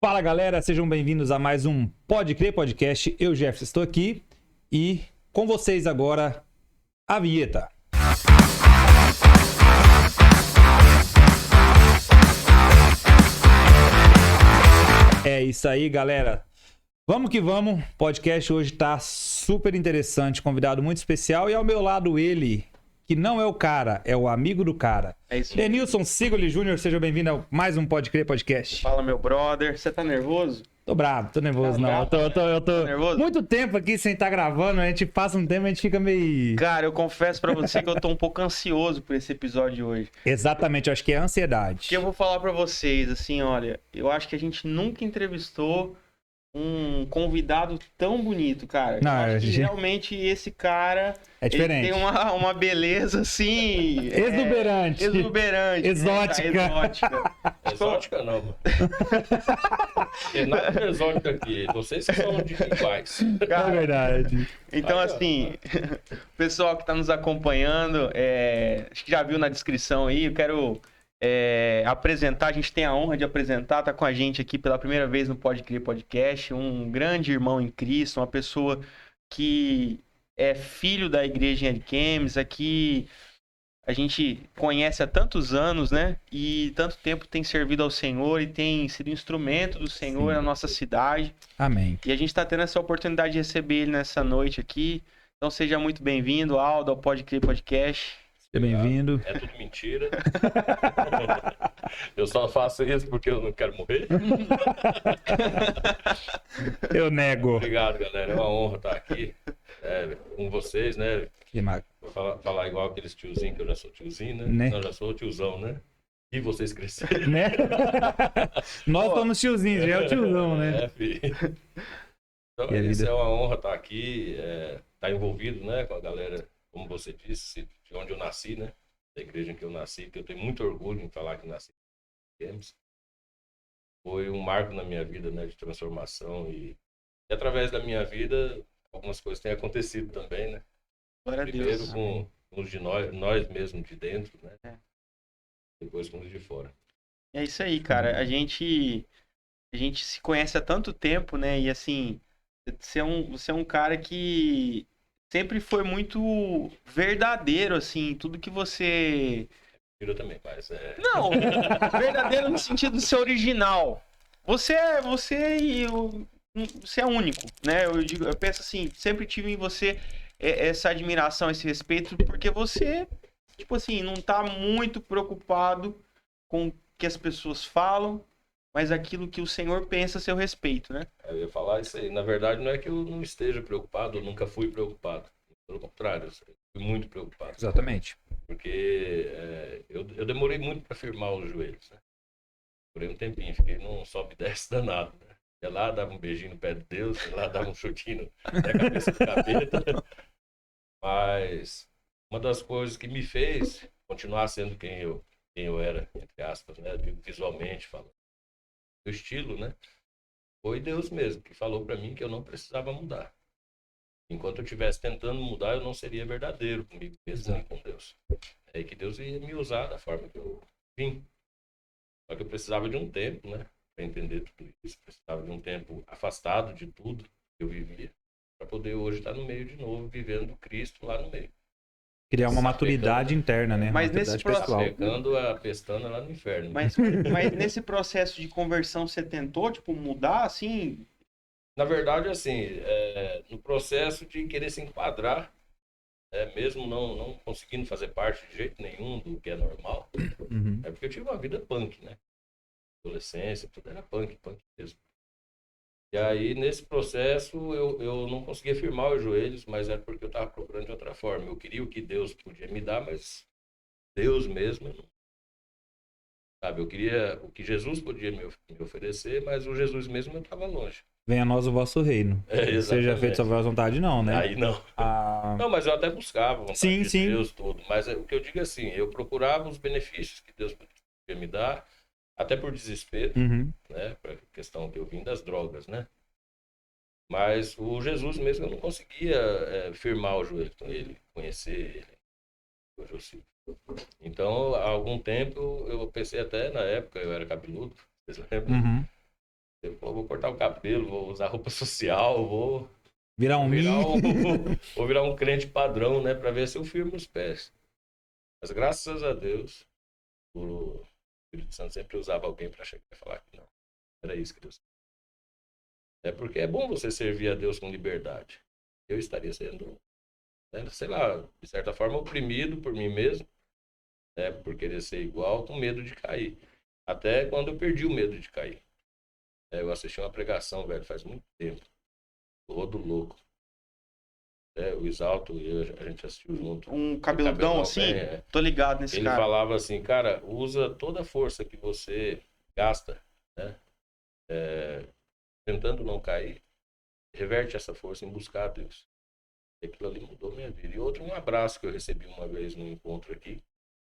Fala galera, sejam bem-vindos a mais um Pode Crer Podcast. Eu, Jefferson, estou aqui e com vocês agora a vinheta. É isso aí, galera. Vamos que vamos. O podcast hoje tá super interessante, convidado muito especial e ao meu lado ele, que não é o cara, é o amigo do cara. É isso. Denilson Sigoli Júnior, seja bem-vindo a mais um Pode Crer Podcast. Fala, meu brother. Você tá nervoso? Tô bravo, tô nervoso, Tá não. bravo, Eu tô Tá nervoso? muito tempo aqui sem estar gravando, a gente passa um tempo e a gente fica meio... Cara, eu confesso pra você que eu tô um pouco ansioso por esse episódio de hoje. Exatamente, eu acho que é ansiedade. Porque eu vou falar pra vocês, assim, olha, eu acho que a gente nunca entrevistou um convidado tão bonito, cara. Não, eu acho que gente- realmente esse cara... É diferente. Ele tem uma beleza, assim... Exuberante. Exuberante. Exótica. Né, cara? Exótica. Exótica não, mano. Tem nada de exótica aqui. Vocês que são de iguais. É Cara, verdade. então, Aí, ó. assim, o pessoal que está nos acompanhando, acho que já viu na descrição aí, eu quero apresentar, a gente tem a honra de apresentar, tá com a gente aqui pela primeira vez no Pode Crer Podcast, um grande irmão em Cristo, uma pessoa que é filho da igreja em Ariquemes, aqui a gente conhece há tantos anos, né? E tanto tempo tem servido ao Senhor e tem sido instrumento do Senhor Sim. na nossa cidade. Amém. E a gente está tendo essa oportunidade de receber ele nessa noite aqui. Então seja muito bem-vindo, Aldo, ao Pode Crer Podcast. Seja bem-vindo. É tudo mentira. Eu só faço isso porque eu não quero morrer. Eu nego. Obrigado, galera. É uma honra estar aqui com vocês, né? Que ma- Vou falar igual aqueles tiozinhos, que eu já sou tiozinho, né? Né? Não, já sou tiozão, né? E vocês cresceram. Né? Nós somos tiozinhos, já é o tiozão, né? É, filho. Então, E a isso vida? é uma honra estar aqui, estar envolvido, né, com a galera, como você disse, de onde eu nasci, né? Da igreja em que eu nasci, que eu tenho muito orgulho em falar que nasci em Ariquemes. Foi um marco na minha vida, né, de transformação e através da minha vida algumas coisas têm acontecido também, né? Glória a Primeiro Deus. com os de nós mesmos de dentro, né? É. Depois com os de fora. É isso aí, cara. A gente se conhece há tanto tempo, né? E assim, você é um cara que sempre foi muito verdadeiro, assim, tudo que você... Eu também, mas Não, verdadeiro no sentido de ser original. Você é único, né? Eu penso assim, sempre tive em você essa admiração, esse respeito, porque você, tipo assim, não tá muito preocupado com o que as pessoas falam, mas aquilo que o Senhor pensa a seu respeito, né? eu ia falar isso aí. Na verdade, não é que eu não esteja preocupado, eu nunca fui preocupado. Pelo contrário, eu fui muito preocupado. Exatamente. Porque eu demorei muito para firmar os joelhos, né? Demorei um tempinho, fiquei num sobe e desce danado, né? Ia lá, dava um beijinho no pé de Deus, ia lá, dava um chutinho na cabeça do capeta. Mas uma das coisas que me fez continuar sendo quem eu era, entre aspas, né? Visualmente falando, o estilo, né? Foi Deus mesmo que falou para mim que eu não precisava mudar. Enquanto eu estivesse tentando mudar, eu não seria verdadeiro comigo mesmo nem com Deus. É aí que Deus ia me usar da forma que eu vim. Só que eu precisava de um tempo, né? Para entender tudo isso. Precisava de um tempo afastado de tudo que eu vivia. Para poder hoje estar no meio de novo, vivendo Cristo lá no meio. Criar uma maturidade interna, né? Mas Uma nesse maturidade processo- pessoal. Pegando a pestana lá no inferno. Mas nesse processo de conversão você tentou, tipo, mudar, assim? Na verdade, assim, no processo de querer se enquadrar, mesmo não conseguindo fazer parte de jeito nenhum do que é normal, Uhum. é porque eu tive uma vida punk, né? Adolescência, tudo era punk mesmo. E aí, nesse processo, eu não conseguia firmar os joelhos, mas era porque eu estava procurando de outra forma. Eu queria o que Deus podia me dar, mas Deus mesmo, eu não... Sabe, eu queria o que Jesus podia me oferecer, mas o Jesus mesmo eu estava longe. Venha a nós o vosso reino. Seja Exatamente. feito a vossa vontade, não, né? Aí não. Ah, Não, mas eu até buscava a vontade Sim, de sim. Deus, tudo. Mas o que eu digo é assim, eu procurava os benefícios que Deus podia me dar, até por desespero, uhum. né? Para questão que eu vim das drogas, né? Mas o Jesus mesmo eu não conseguia firmar o joelho com ele, conhecer ele. Hoje eu sigo. Então, há algum tempo, eu pensei até na época, eu era cabeludo, vocês lembram? Uhum. Eu cortar o cabelo, vou usar roupa social, vou Virar um virar mim. vou virar um crente padrão, né? Pra ver se eu firmo os pés. Mas graças a Deus, o Espírito Santo sempre usava alguém pra chegar e falar que não. Era isso que Deus. É porque é bom você servir a Deus com liberdade. Eu estaria sendo, né, sei lá, de certa forma, oprimido por mim mesmo, né? Por querer ser igual, com medo de cair. Até quando eu perdi o medo de cair. Eu assisti uma pregação, velho, faz muito tempo. O Rodo Louco. O Exalto e a gente assistiu junto. Um O cabeludão assim? bem, Tô ligado nesse Ele cara. falava assim, cara, usa toda a força que você gasta, né? Tentando não cair, reverte essa força em buscar a Deus. E aquilo ali mudou minha vida. E outro, um abraço que eu recebi uma vez num encontro aqui,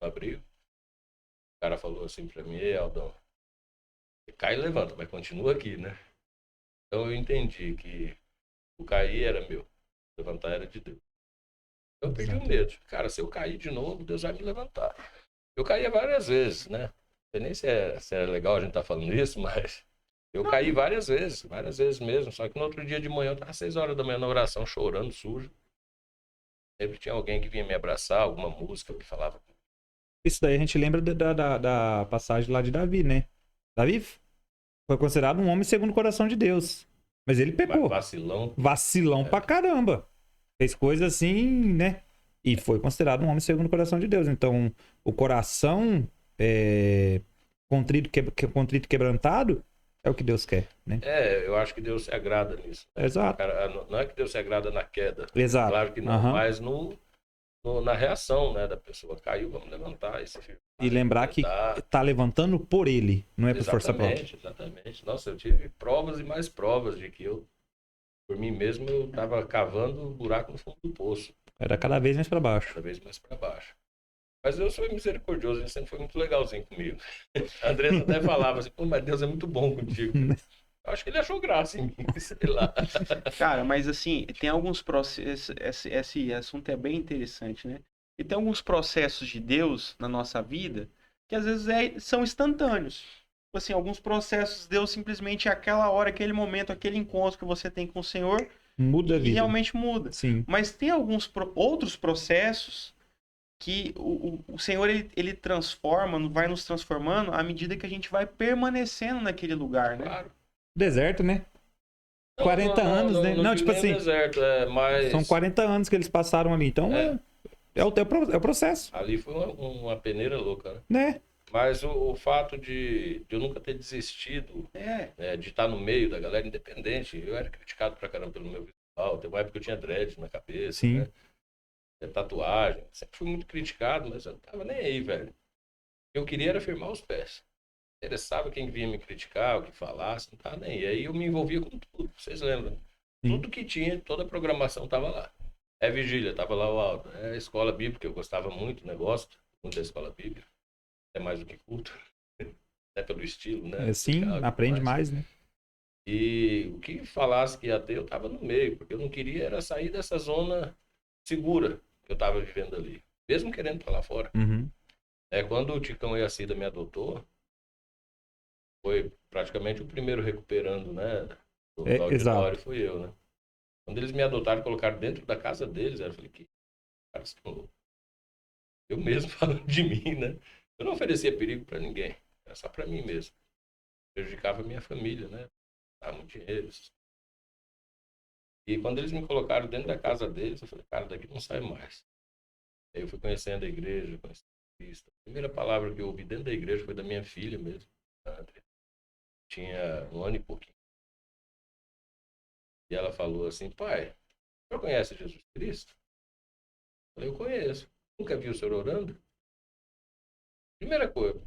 no Abril. O cara falou assim pra mim, ei, Aldão, você cai e levanta, mas continua aqui, né? Então eu entendi que o cair era meu, levantar era de Deus. Eu perdi o medo. Cara, se eu cair de novo, Deus vai me levantar. Eu caía várias vezes, né? Não sei nem se é legal a gente estar falando isso, mas eu caí várias vezes mesmo. Só que no outro dia de manhã, eu estava às 6 horas da manhã na oração, chorando, sujo. Sempre tinha alguém que vinha me abraçar, alguma música que falava. Isso daí a gente lembra da passagem lá de Davi, né? Davi foi considerado um homem segundo o coração de Deus. Mas ele pecou. Vacilão. Vacilão pra caramba. Fez coisa assim, né? E foi considerado um homem segundo o coração de Deus. Então, o coração contrito e quebrantado é o que Deus quer, né? Eu acho que Deus se agrada nisso. Né? Exato. Cara, não é que Deus se agrada na queda. Exato. Claro que não, mas na reação, né, da pessoa. Caiu, vamos levantar. E lembrar que tá levantando por ele, não é por força própria. Exatamente. Nossa, eu tive provas e mais provas de que eu, por mim mesmo, eu tava cavando um buraco no fundo do poço. Era cada vez mais pra baixo. Cada vez mais para baixo. Mas Deus foi misericordioso, ele sempre foi muito legalzinho comigo. A Andressa até falava assim, pô, mas Deus é muito bom contigo. Eu acho que ele achou graça em mim, sei lá. Cara, mas assim, tem alguns processos. Esse assunto é bem interessante, né? E tem alguns processos de Deus na nossa vida que às vezes são instantâneos. Tipo assim, alguns processos, Deus simplesmente aquela hora, aquele momento, aquele encontro que você tem com o Senhor, muda a vida. E realmente muda. Sim. Mas tem alguns outros processos que o Senhor ele transforma, vai nos transformando à medida que a gente vai permanecendo naquele lugar, né? Claro. Deserto, né? 40 anos, né? Não, tipo assim. Deserto, mas... São 40 anos que eles passaram ali. Então é o processo. Ali foi uma peneira louca, né? Mas o fato de eu nunca ter desistido de estar no meio da galera independente, eu era criticado pra caramba pelo meu visual. Teve uma época que eu tinha dread na cabeça, Sim. né? Tatuagem. Sempre fui muito criticado, mas eu não tava nem aí, velho. Eu queria era firmar os pés. Interessava quem vinha me criticar, o que falasse, não tava nem aí. Aí eu me envolvia com tudo, vocês lembram? Sim. Tudo que tinha, toda a programação tava lá. Vigília, tava lá o Aldo. Escola bíblica, eu gostava muito, né? Gosto muito da escola bíblica. É mais do que culto. É pelo estilo, né? Sim, aprende mais, né? E o que falasse que ia ter, eu tava no meio, porque eu não queria era sair dessa zona segura que eu tava vivendo ali. Mesmo querendo estar lá fora. Uhum. Quando o Ticão e a Cida me adotou, foi praticamente o primeiro recuperando, né? Do auditório, fui eu, né? Quando eles me adotaram e colocaram dentro da casa deles, eu falei, que cara, eu mesmo falando de mim, né? Eu não oferecia perigo para ninguém, era só para mim mesmo. Prejudicava a minha família, né? Dava muito dinheiro. E quando eles me colocaram dentro da casa deles, eu falei, cara, daqui não sai mais. Aí eu fui conhecendo a igreja, conhecendo a Cristo. A primeira palavra que eu ouvi dentro da igreja foi da minha filha mesmo. Tinha 1 ano e pouquinho. E ela falou assim, pai, o senhor conhece Jesus Cristo? Eu falei, eu conheço. Nunca vi o senhor orando? Primeira coisa,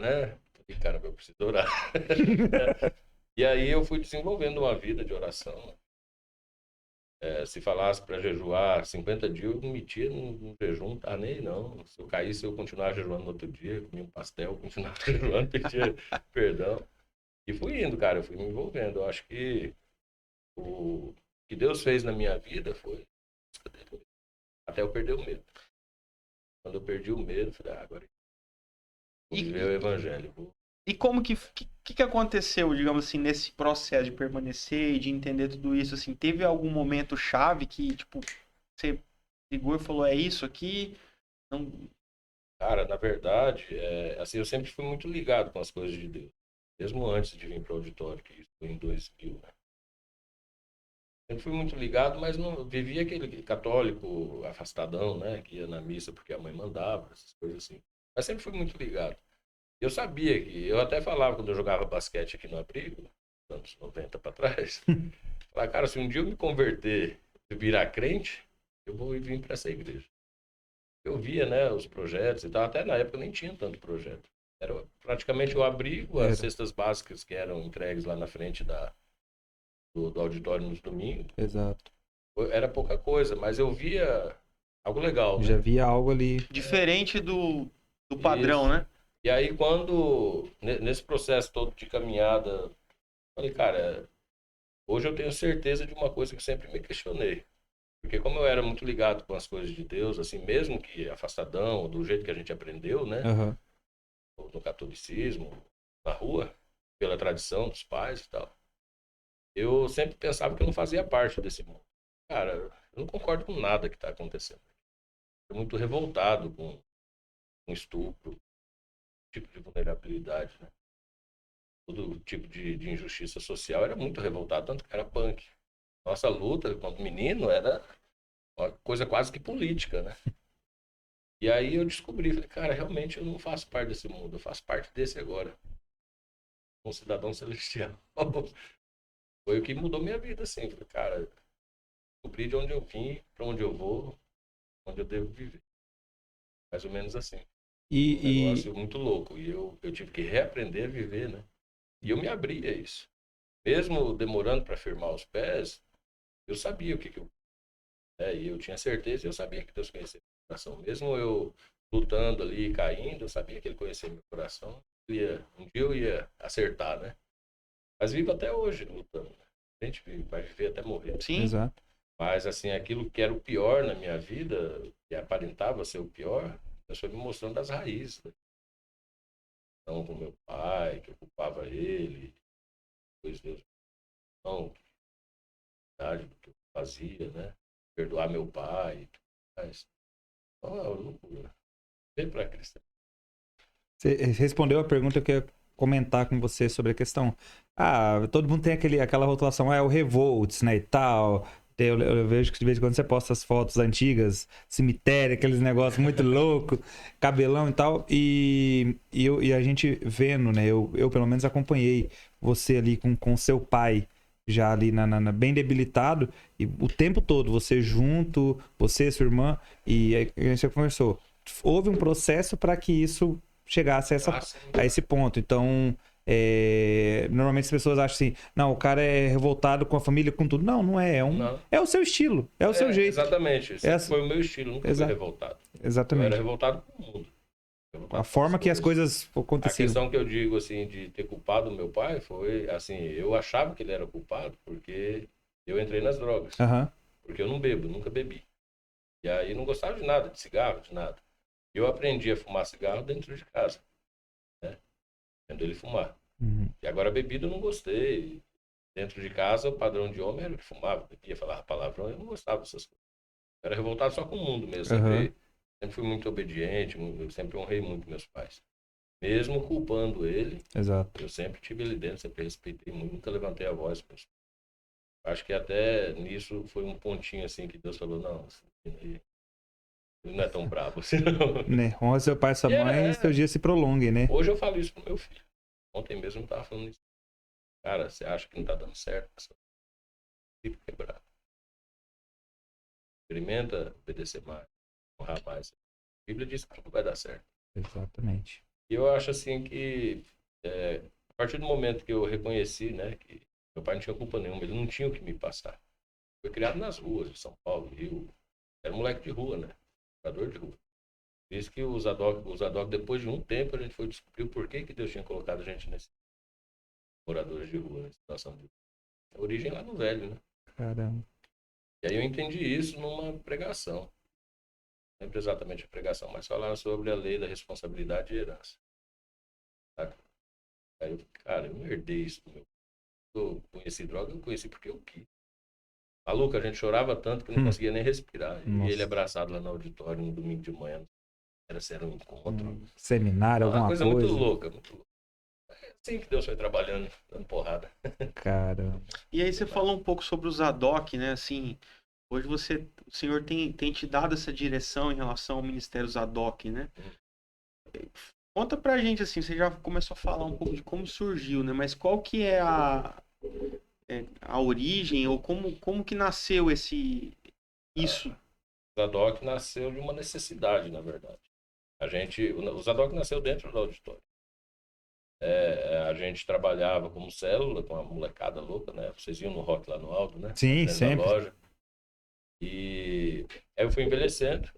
né? Falei, cara, eu preciso orar. E aí eu fui desenvolvendo uma vida de oração. Se falasse para jejuar 50 dias, eu metia no jejum, não tá nem aí, não. Se eu caísse, eu continuava jejuando no outro dia, comia um pastel, continuava jejuando, pedia perdão. E fui indo, cara, eu fui me envolvendo. Eu acho que o que Deus fez na minha vida foi até eu perder o medo. Quando eu perdi o medo, eu falei, agora vou viver o evangelho. E como que que aconteceu, digamos assim, nesse processo de permanecer e de entender tudo isso, assim, teve algum momento chave que, tipo, você ligou e falou, é isso aqui? Não... Cara, na verdade, assim, eu sempre fui muito ligado com as coisas de Deus. Mesmo antes de vir para o auditório, que isso foi em 2000, né? Sempre fui muito ligado, mas não vivia aquele católico afastadão, né? Que ia na missa porque a mãe mandava, essas coisas assim. Mas sempre fui muito ligado. Eu sabia que, eu até falava quando eu jogava basquete aqui no Abrigo, anos 90 para trás, falava, cara, se um dia eu me converter e virar crente, eu vou vir para essa igreja. Eu via, né, os projetos e tal, até na época nem tinha tanto projeto. Era praticamente o Abrigo, as Era. cestas básicas que eram entregues lá na frente do auditório nos domingos. Exato. Era pouca coisa, mas eu via algo legal, Já né? via algo ali. Diferente do padrão, Isso. né? E aí, quando, nesse processo todo de caminhada, falei, cara, hoje eu tenho certeza de uma coisa que eu sempre me questionei. Porque como eu era muito ligado com as coisas de Deus, assim, mesmo que afastadão, do jeito que a gente aprendeu, né? Aham. No catolicismo, na rua, pela tradição dos pais e tal, eu sempre pensava que eu não fazia parte desse mundo. Cara, eu não concordo com nada que está acontecendo. Estou muito revoltado com estupro, tipo de vulnerabilidade, né? Todo tipo de injustiça social, era muito revoltado, tanto que era punk. Nossa luta quando menino era uma coisa quase que política, né? E aí eu descobri, falei, cara, realmente eu não faço parte desse mundo, eu faço parte desse agora. Um cidadão celestial. Foi o que mudou minha vida, assim. Falei, cara, descobri de onde eu vim, para onde eu vou, onde eu devo viver. Mais ou menos assim. Um E, negócio muito louco. E eu tive que reaprender a viver, né? E eu me abri a isso. Mesmo demorando para firmar os pés, eu sabia o que eu... E eu tinha certeza e eu sabia que Deus conhecia meu coração. Mesmo eu lutando ali, caindo, eu sabia que Ele conhecia meu coração. Um dia eu ia acertar, né? Mas vivo até hoje lutando. A gente vai viver até morrer. Sim. exato. Mas, assim, aquilo que era o pior na minha vida, que aparentava ser o pior, Deus foi me mostrando as raízes. Né? Então, com meu pai, que eu culpava ele, depois Deus, não, verdade do que eu fazia, né? Perdoar meu pai e tudo mais. Então, é uma loucura. Vem pra Cristo. Você respondeu a pergunta que eu ia comentar com você sobre a questão. Ah, todo mundo tem aquela rotulação, é o Revolts, né, e tal. Eu vejo que de vez em quando você posta as fotos antigas, cemitério, aqueles negócios muito loucos, cabelão e tal. E a gente vendo, né, eu pelo menos acompanhei você ali com seu pai, já ali bem debilitado, e o tempo todo, você junto, você, sua irmã, e aí você conversou. Houve um processo para que isso chegasse a esse ponto. Então, normalmente as pessoas acham assim, não, o cara é revoltado com a família, com tudo. Não, não é. Não. É o seu estilo, é o seu jeito. Exatamente. Esse Essa- foi o meu estilo, nunca fui revoltado. Eu era Exatamente. revoltado com o mundo. A forma que as coisas A aconteciam. questão que eu digo, assim, de ter culpado meu pai foi, assim, eu achava que ele era culpado porque eu entrei nas drogas. Aham. Porque eu não bebo, nunca bebi. E aí não gostava de nada, de cigarro, de nada. Eu aprendi a fumar cigarro dentro de casa, né? Vendo ele fumar. Uhum. E agora a bebida eu não gostei. Dentro de casa, o padrão de homem era que fumava, bebia, falava palavrão, eu não gostava dessas coisas. Eu era revoltado só com o mundo mesmo. Aham. Sempre fui muito obediente, eu sempre honrei muito meus pais. Mesmo culpando ele, Exato. eu sempre tive ele dentro, sempre respeitei muito, nunca levantei a voz. Acho que até nisso foi um pontinho assim que Deus falou, não, ele não é tão bravo assim não. Né? Honra seu pai e sua mãe e seus dias se prolonguem, né? Hoje eu falo isso pro meu filho. Ontem mesmo eu tava falando isso. Cara, você acha que não tá dando certo? Fica quebrado. Experimenta obedecer mais, honrar mais. A Bíblia diz que tudo vai dar certo. Exatamente. E eu acho assim que a partir do momento que eu reconheci, né, que meu pai não tinha culpa nenhuma, ele não tinha o que me passar. Foi criado nas ruas de São Paulo, Rio. Era moleque de rua, né? Morador de rua. Diz que os Zadok, depois de um tempo, a gente foi descobrir o porquê que Deus tinha colocado a gente nesse moradores de rua, nessa situação de a origem lá no velho, né? Caramba. E aí eu entendi isso numa pregação. Não exatamente a pregação, mas falaram sobre a lei da responsabilidade e herança. Saca? Aí eu, cara, eu não herdei isso do meu. Eu conheci droga, eu conheci porque eu quis. Maluco, a gente chorava tanto que não conseguia nem respirar. E ele Nossa. abraçado lá no auditório no domingo de manhã. Se era um encontro. Seminário, Uma alguma coisa coisa. muito louca, muito louca. É assim que Deus foi trabalhando, dando porrada. Cara. E aí você falou um pouco sobre o Zadok, né? Assim, hoje o senhor tem te dado essa direção em relação ao Ministério Zadok, né? Conta pra gente, assim, você já começou a falar um pouco de como surgiu, né? Mas qual que é a origem ou como que nasceu isso? O Zadok nasceu de uma necessidade, na verdade. O Zadok nasceu dentro do auditório. A gente trabalhava como célula, com uma molecada louca, né? Vocês iam no rock lá no Alto, né? Sim, Dentro sempre. da loja. E aí eu fui envelhecendo.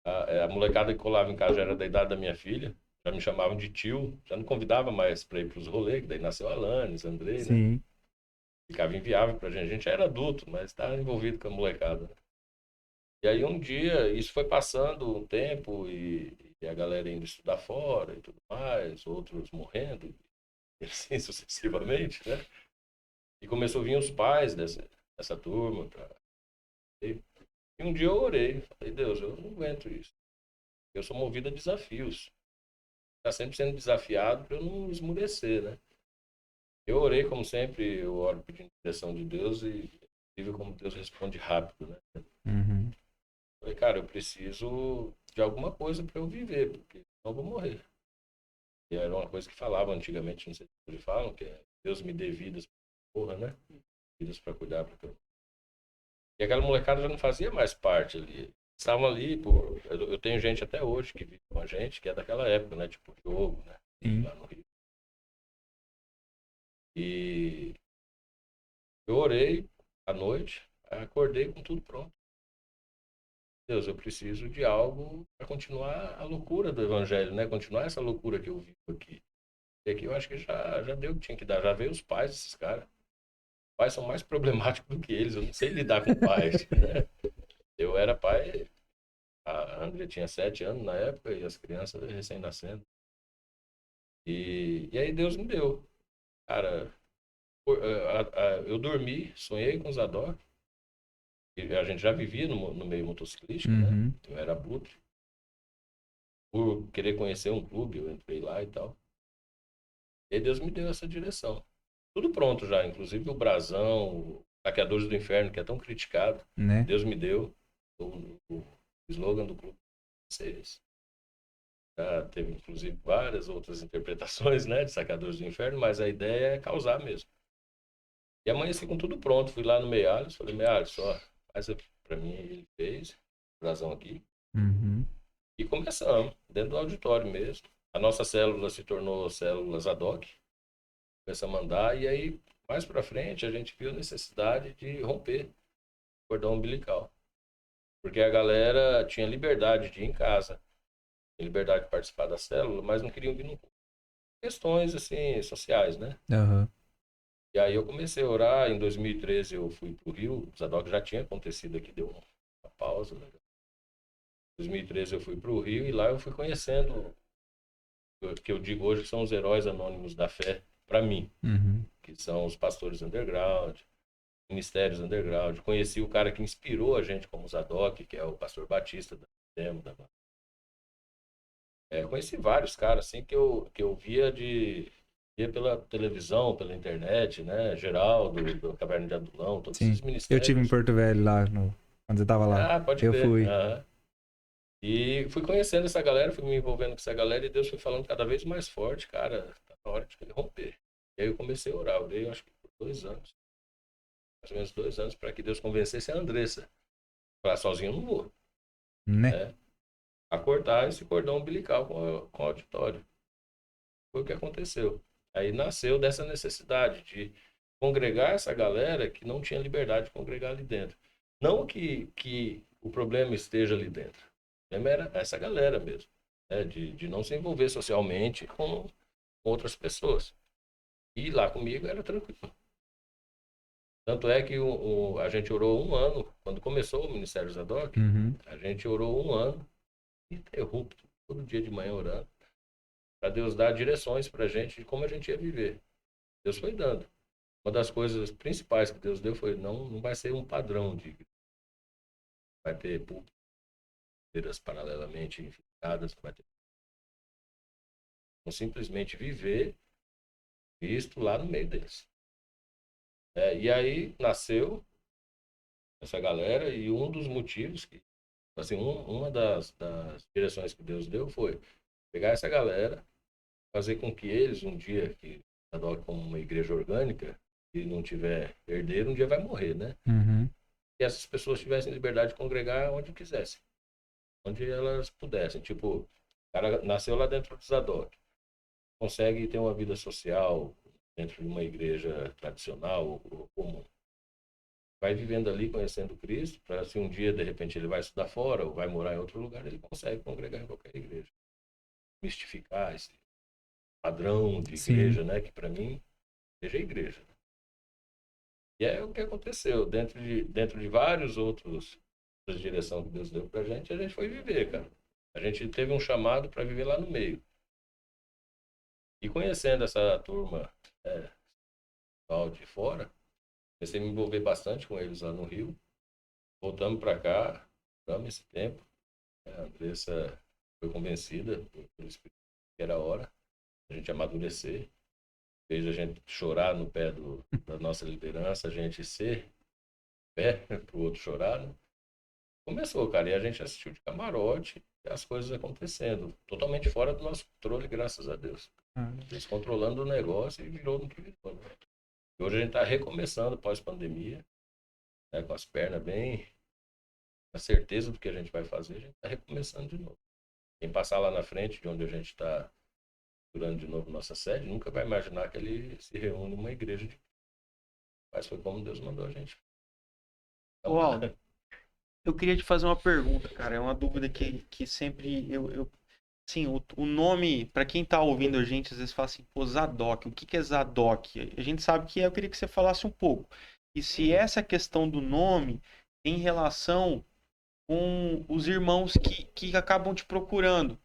A molecada que colava em casa já era da idade da minha filha. Já me chamavam de tio. Já não convidava mais para ir para os rolês. Daí nasceu a Alanis, Andrei, né? Sim. Ficava inviável pra gente. A gente já era adulto, mas estava envolvido com a molecada. E aí um dia, isso foi passando um tempo e a galera indo estudar fora e tudo mais, outros morrendo, e assim sucessivamente, né? E começou a vir os pais dessa turma. E um dia eu orei, falei, Deus, eu não aguento isso. Eu sou movido a desafios. Está sempre sendo desafiado para eu não esmurecer, né? Eu orei, como sempre, eu oro pedindo direção de Deus e vivo como Deus responde rápido, né? Uhum. Falei, cara, eu preciso de alguma coisa para eu viver, porque senão eu vou morrer. E era uma coisa que falava antigamente, não sei se eles falam, que é Deus me dê vidas, porra, né? Vidas para cuidar. E aquela molecada já não fazia mais parte ali. Estavam ali, pô. Eu tenho gente até hoje que vive com a gente, que é daquela época, né? Tipo, jogo, né? Sim. Lá no Rio. E eu orei à noite, acordei com tudo pronto. Deus, eu preciso de algo para continuar a loucura do evangelho, né? Continuar essa loucura que eu vivo aqui. E aqui eu acho que já deu o que tinha que dar. Já veio os pais desses caras. Os pais são mais problemáticos do que eles. Eu não sei lidar com pais, né? Eu era pai, a Andrea tinha 7 anos na época e as crianças recém-nascendo. E aí Deus me deu. Cara, eu dormi, sonhei com o Zadok. A gente já vivia no meio motociclístico, né? Uhum. Eu era abutre. Por querer conhecer um clube, eu entrei lá e tal. E aí Deus me deu essa direção. Tudo pronto já, inclusive o brasão, o Saqueadores do Inferno, que é tão criticado. Né? Deus me deu o slogan do clube. Vocês. Já teve, inclusive, várias outras interpretações, né, de Saqueadores do Inferno, mas a ideia é causar mesmo. E amanheci com tudo pronto. Fui lá no Meialis, falei, Meialis, ó, faz pra mim. Ele fez, brasão aqui. Uhum. E começamos, dentro do auditório mesmo. A nossa célula se tornou célula Zadok. Começamos a andar e aí, mais pra frente, a gente viu a necessidade de romper o cordão umbilical. Porque a galera tinha liberdade de ir em casa, tinha liberdade de participar da célula, mas não queriam vir no culto. Questões, assim, sociais, né? Uhum. E aí eu comecei a orar. Em 2013 eu fui pro Rio. O Zadok já tinha acontecido aqui, deu uma pausa, né? Em 2013 eu fui pro Rio e lá eu fui conhecendo o que eu digo hoje que são os heróis anônimos da fé, para mim, Uhum. que são os pastores underground, ministérios underground. Conheci o cara que inspirou a gente como Zadok, que é o pastor Batista da Demo, conheci vários caras assim que eu via pela televisão, pela internet, né? Geraldo, do Caverna de Adulão, todos Sim. esses Eu ministérios. tive em Porto Velho lá, quando você tava lá. Pode Eu crer. fui. E fui conhecendo essa galera, fui me envolvendo com essa galera e Deus foi falando cada vez mais forte, cara, tá na hora de romper. E aí eu comecei a orar, orei acho que por 2 anos, mais ou menos 2 anos, para que Deus convencesse a Andressa. Falar sozinho eu não vou, Né? né? A cortar esse cordão umbilical com o auditório. Foi o que aconteceu. Aí nasceu dessa necessidade de congregar essa galera que não tinha liberdade de congregar ali dentro. Não que o problema esteja ali dentro. O problema era essa galera mesmo, né? De não se envolver socialmente com outras pessoas. E lá comigo era tranquilo. Tanto é que a gente orou 1 ano, quando começou o Ministério Zadok, Uhum. a gente orou 1 ano, ininterrupto, todo dia de manhã orando. para Deus dar direções para a gente de como a gente ia viver. Deus foi dando. Uma das coisas principais que Deus deu foi, não vai ser um padrão de igreja. Vai ter púlpitos paralelamente infiltradas, vai ter. Vão simplesmente viver Cristo lá no meio deles. E aí nasceu essa galera, e um dos motivos que, assim, uma das direções que Deus deu foi pegar essa galera, fazer com que eles, um dia que adotem como uma igreja orgânica, e não tiver herdeiro, um dia vai morrer, né? Uhum. Que essas pessoas tivessem liberdade de congregar onde quisessem, onde elas pudessem. Tipo, o cara nasceu lá dentro do Zadok, consegue ter uma vida social dentro de uma igreja tradicional ou comum. Vai vivendo ali, conhecendo Cristo, para se um dia, de repente, ele vai estudar fora ou vai morar em outro lugar, ele consegue congregar em qualquer igreja. Mistificar esse padrão de igreja, né? Que para mim, igreja é igreja. E é o que aconteceu. Dentro de vários outros direção que Deus deu pra gente, a gente foi viver, cara. A gente teve um chamado para viver lá no meio. E conhecendo essa turma de fora, comecei a me envolver bastante com eles lá no Rio. Voltamos para cá, ficamos esse tempo. A Andressa foi convencida pelo Espírito que era hora a gente amadurecer. Fez a gente chorar no pé da nossa liderança, a gente ser pé para o outro chorar, né? Começou, cara, e a gente assistiu de camarote e as coisas acontecendo, totalmente fora do nosso controle, graças a Deus. Descontrolando o negócio e virou no que virou. Né? E hoje a gente está recomeçando pós-pandemia, né, com as pernas bem, a certeza do que a gente vai fazer, a gente está recomeçando de novo. Quem passar lá na frente, de onde a gente está durando de novo nossa sede, nunca vai imaginar que ele se reúne numa igreja de... Mas foi como Deus mandou a gente. Então, Ô, Aldo, eu queria te fazer uma pergunta, cara. É uma dúvida que sempre assim, o nome, para quem tá ouvindo a gente, às vezes fala assim, pô, Zadok, o que é Zadok? A gente sabe que é, eu queria que você falasse um pouco. E se essa questão do nome tem relação com os irmãos que acabam te procurando.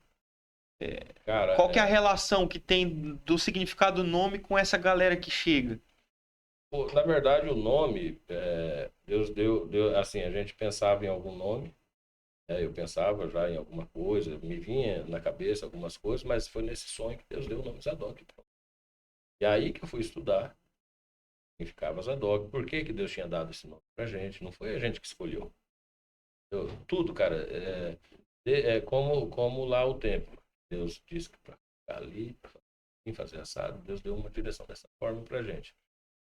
cara, Qual que é a relação que tem do significado do nome com essa galera que chega? pô, na verdade, o nome, Deus deu, assim, a gente pensava em algum nome, eu pensava já em alguma coisa, me vinha na cabeça algumas coisas, mas foi nesse sonho que Deus deu o nome Zadok. E aí que eu fui estudar, significava Zadok. Por que Deus tinha dado esse nome pra gente? Não foi a gente que escolheu. Tudo, cara, como lá o templo. Deus disse que para ficar ali, para fazer assado, Deus deu uma direção dessa forma pra gente.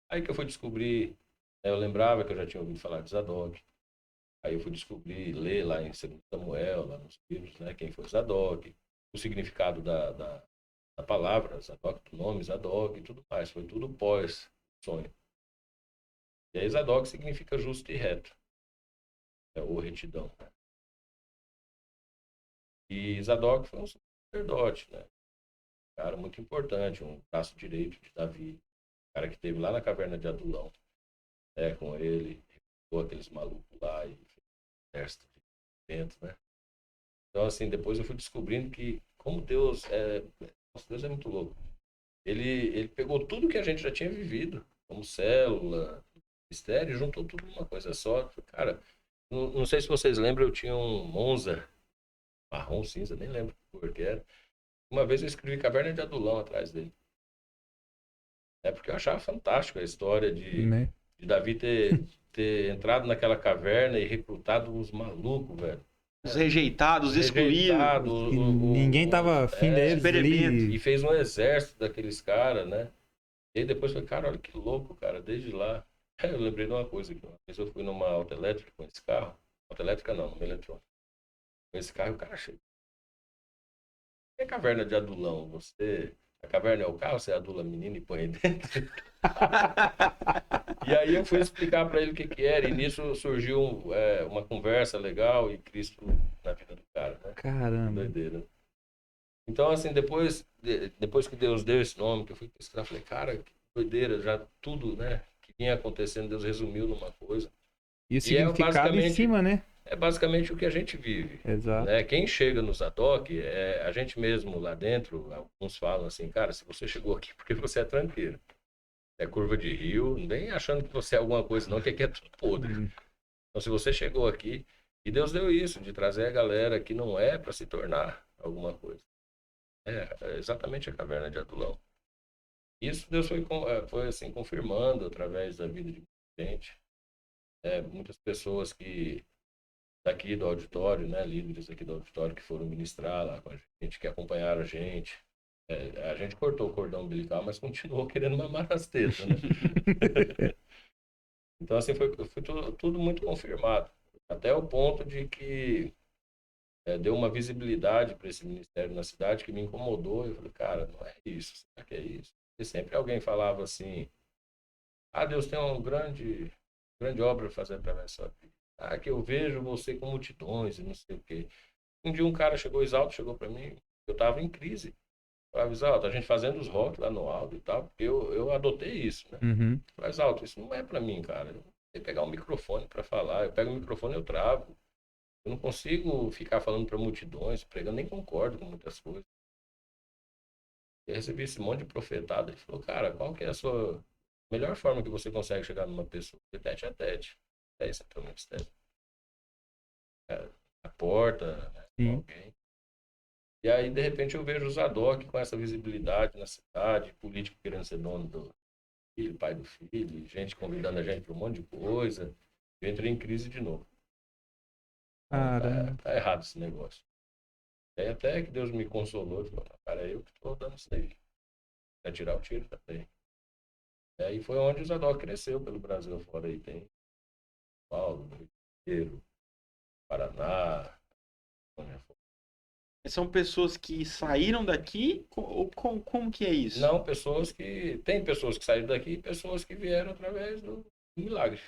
Aí que eu fui descobrir, eu lembrava que eu já tinha ouvido falar de Zadok. Aí eu fui descobrir, ler lá em 2 Samuel, lá nos livros, né, quem foi Zadok, o significado da palavra Zadok, do nome Zadok e tudo mais. Foi tudo pós-sonho. E aí Zadok significa justo e reto, ou retidão. E Zadok foi um sacerdote, né? Um cara muito importante, um braço direito de Davi. Um cara que esteve lá na caverna de Adulão, com ele, recrutou aqueles malucos lá e fez um exército de dentro, né? Então, assim, depois eu fui descobrindo que, como Deus Deus é muito louco. Ele pegou tudo que a gente já tinha vivido, como célula, mistério, e juntou tudo numa coisa só. Cara, não sei se vocês lembram, eu tinha um Monza, marrom, cinza, nem lembro que cor que era. Uma vez eu escrevi Caverna de Adulão atrás dele. Porque eu achava fantástico a história de Davi ter entrado naquela caverna e recrutado os malucos, velho. Os rejeitados, os excluídos. Ninguém tava afim deles ali. E fez um exército daqueles caras, né? E aí depois foi, cara, olha que louco, cara, desde lá. Eu lembrei de uma coisa, que uma vez eu fui numa autoelétrica com esse carro. Autoelétrica não, numa eletrônica. Com esse carro, o cara chega. E a caverna de Adulão? A caverna é o carro, você adula a menina e põe dentro. E aí eu fui explicar para ele o que era, e nisso surgiu uma conversa legal e Cristo na vida do cara, né? Caramba. Doideira. Então, assim, depois que Deus deu esse nome, que eu fui pesquisar, falei, cara, que doideira, já tudo, né, que vinha acontecendo, Deus resumiu numa coisa. E o significado em cima, né? É basicamente o que a gente vive. Exato. Né? Quem chega no Zadok, a gente mesmo lá dentro, alguns falam assim, cara, se você chegou aqui porque você é tranqueiro. É curva de rio, nem achando que você é alguma coisa não, que aqui é tudo podre. Então se você chegou aqui, e Deus deu isso, de trazer a galera que não é para se tornar alguma coisa. É exatamente a caverna de Adulão. Isso Deus foi assim, confirmando através da vida de muita gente. Muitas pessoas que daqui do auditório, né, líderes aqui do auditório que foram ministrar lá com a gente, que acompanharam a gente. A gente cortou o cordão umbilical, mas continuou querendo mamar as tetas, né? Então, assim, foi tudo muito confirmado. Até o ponto de que deu uma visibilidade para esse ministério na cidade que me incomodou. Eu falei, cara, não é isso. Será que é isso? E sempre alguém falava assim, Deus tem uma grande obra para fazer através da sua vida. Que eu vejo você com multidões e não sei o quê. Um dia um cara Exalto chegou para mim, eu estava em crise. Falava, Exalto, a gente fazendo os rock lá no áudio e tal, porque eu adotei isso, né? Uhum. Falei, Exalto, isso não é para mim, cara. Eu tenho que pegar um microfone para falar. Eu pego o microfone e eu travo. Eu não consigo ficar falando para multidões, pregando, nem concordo com muitas coisas. Eu recebi esse monte de profetada. Ele falou, cara, qual que é a sua melhor forma que você consegue chegar numa pessoa? De tete a tete. Isso é o ministério. A porta, né, com Sim. alguém. E aí, de repente, eu vejo o Zadok com essa visibilidade na cidade, político querendo ser dono do filho, pai do filho, gente convidando a gente para um monte de coisa. Eu entrei em crise de novo. Então, Caramba. tá errado esse negócio. E aí até que Deus me consolou, falou, cara, eu que estou dando isso aí. Vai tirar o tiro também. E aí foi onde o Zadok cresceu pelo Brasil fora. Aí tem São Paulo, Rio de Janeiro, Paraná. São pessoas que saíram daqui? Ou como que é isso? Não, tem pessoas que saíram daqui e pessoas que vieram através do milagre.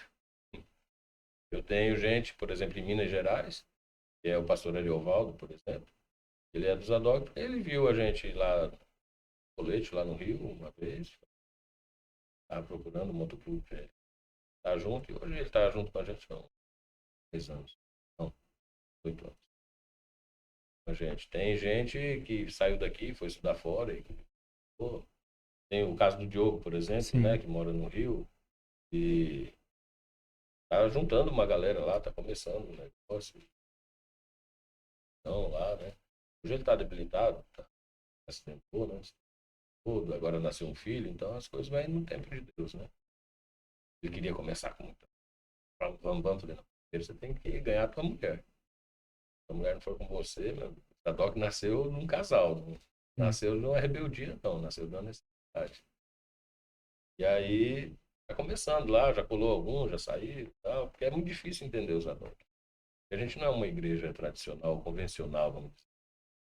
Eu tenho gente, por exemplo, em Minas Gerais, que é o pastor Ariovaldo, por exemplo. Ele é do Zadok, porque ele viu a gente lá no Colete, lá no Rio, uma vez. Estava procurando um motoclube para ele estar junto, e hoje ele está junto com a gente há 10 anos. Não, 8 anos. A gente. Tem gente que saiu daqui, foi estudar fora. Pô, tem o caso do Diogo, por exemplo, né, Sim. que mora no Rio. E tá juntando uma galera lá, tá começando um negócio. Então, lá, né? Hoje ele tá debilitado, tá? Acidentou, né? Tudo, agora nasceu um filho, então as coisas vão no tempo de Deus, né? Ele queria começar com muita. Vamos, falei, não. Primeiro você tem que ganhar a tua mulher. Se a mulher não for com você, meu, a Doc nasceu num casal, não nasceu numa rebeldia, não, nasceu numa necessidade. E aí, tá começando lá, já colou alguns, já saíram e tal, porque é muito difícil entender os adultos. A gente não é uma igreja tradicional, convencional, vamos dizer.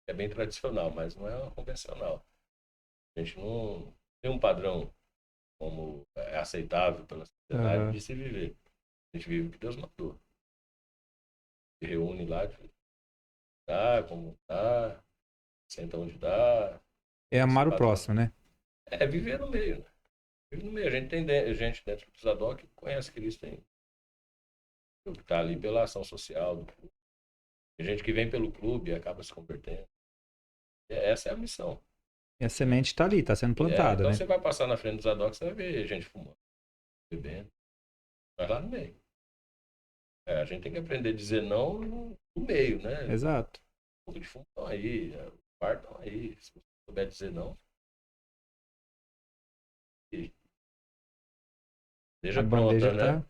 É bem tradicional, mas não é uma convencional. A gente não tem um padrão como é aceitável pela sociedade de se viver. A gente vive o que Deus mandou. Se reúne lá, dá, como dá, senta onde dá. É amar o próximo, né? É viver no meio, né? Viver no meio. A gente tem gente dentro do Zadok que conhece Cristo ainda. Que está ali pela ação social do clube. Tem gente que vem pelo clube e acaba se convertendo. Essa é a missão. E a semente está ali, está sendo plantada, Então né? você vai passar na frente do Zadok, você vai ver gente fumando, bebendo. Vai lá no meio. A gente tem que aprender a dizer não no meio, né? Exato. Um pouco de fumo estão aí, o bar estão aí. Se você souber dizer não, esteja A bandeja pronta, né? tá.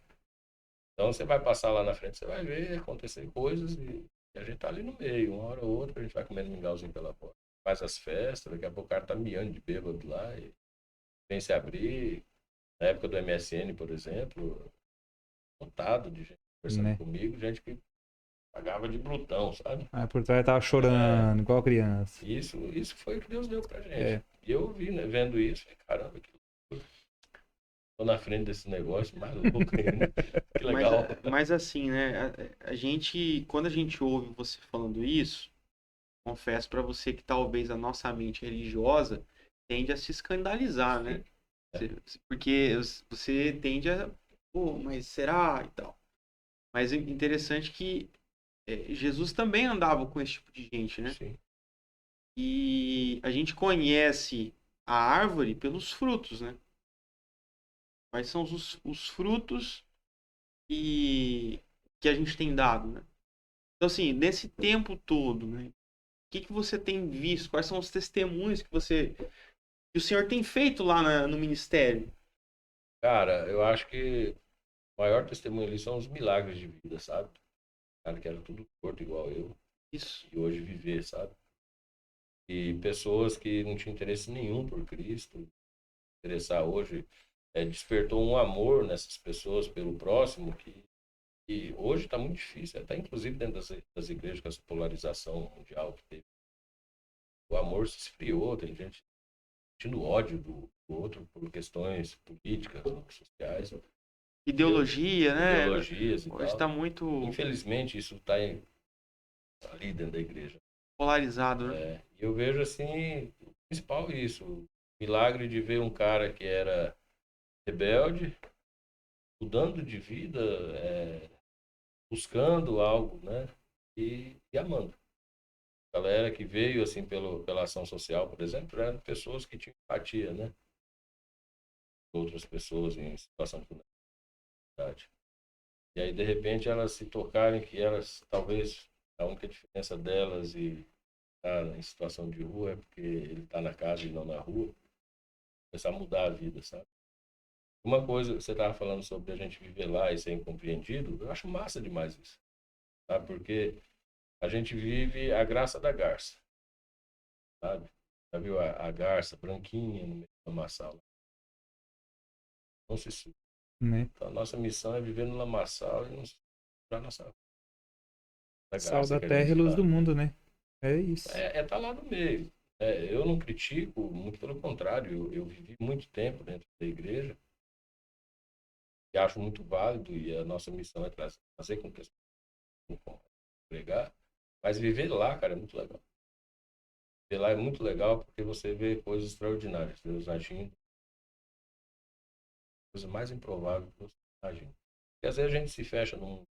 Então você vai passar lá na frente, você vai ver acontecer coisas e a gente tá ali no meio. Uma hora ou outra a gente vai comendo mingauzinho pela porta. Faz as festas, daqui a pouco o cara tá miando de bêbado lá e vem se abrir. Na época do MSN, por exemplo, contado de gente conversando Né? comigo, gente que pagava de brutão, sabe? Aí por trás tava chorando, igual criança. Isso foi o que Deus deu pra gente. É. E eu vi, né, vendo isso, falei, caramba, que loucura. Tô na frente desse negócio, mais louco ainda. Que legal. Mas assim, né? A gente, quando a gente ouve você falando isso, confesso pra você que talvez a nossa mente religiosa tende a se escandalizar, né? Porque você tende a, pô, mas será e tal. Mas é interessante que Jesus também andava com esse tipo de gente, né? Sim. E a gente conhece a árvore pelos frutos, né? Quais são os frutos que a gente tem dado, né? Então, assim, nesse tempo todo, né? O que você tem visto? Quais são os testemunhos que o senhor tem feito lá no ministério? Cara, eu acho que o maior testemunho ali são os milagres de vida, sabe? Cara, que era tudo torto igual eu. Isso. E hoje viver, sabe? E pessoas que não tinham interesse nenhum por Cristo, interessar hoje, despertou um amor nessas pessoas pelo próximo que hoje está muito difícil, até inclusive dentro das igrejas com essa polarização mundial que teve. O amor se esfriou, tem gente sentindo ódio do outro por questões políticas, sociais, Ideologia, né? ideologias e Hoje tal. está muito Infelizmente, isso está ali dentro da igreja. polarizado, né? E eu vejo assim, o principal é isso, o milagre de ver um cara que era rebelde, mudando de vida, buscando algo, né? E amando. A galera que veio assim pela ação social, por exemplo, eram pessoas que tinham empatia, né? Outras pessoas em situação de vulnerabilidade. E aí, de repente, elas se tocarem que elas, talvez, a única diferença delas e tá em situação de rua é porque ele está na casa e não na rua, começar a mudar a vida, sabe? Uma coisa, você estava falando sobre a gente viver lá e ser incompreendido, eu acho massa demais isso, sabe? Porque a gente vive a graça da garça, sabe? Já viu a garça branquinha no meio do lamaçal? Não se suja. Né? Então, a nossa missão é viver no lamaçal e não sujar a nossa a Sal garça da que a terra e gente luz está. do mundo, né? É isso. Tá lá no meio. Eu não critico, muito pelo contrário, eu vivi muito tempo dentro da igreja e acho muito válido e a nossa missão é fazer com que as pessoas pregar, mas viver lá, cara, é muito legal. Viver lá é muito legal porque você vê coisas extraordinárias, Deus agindo, coisa mais improvável que você imagina. Porque às vezes a gente se fecha num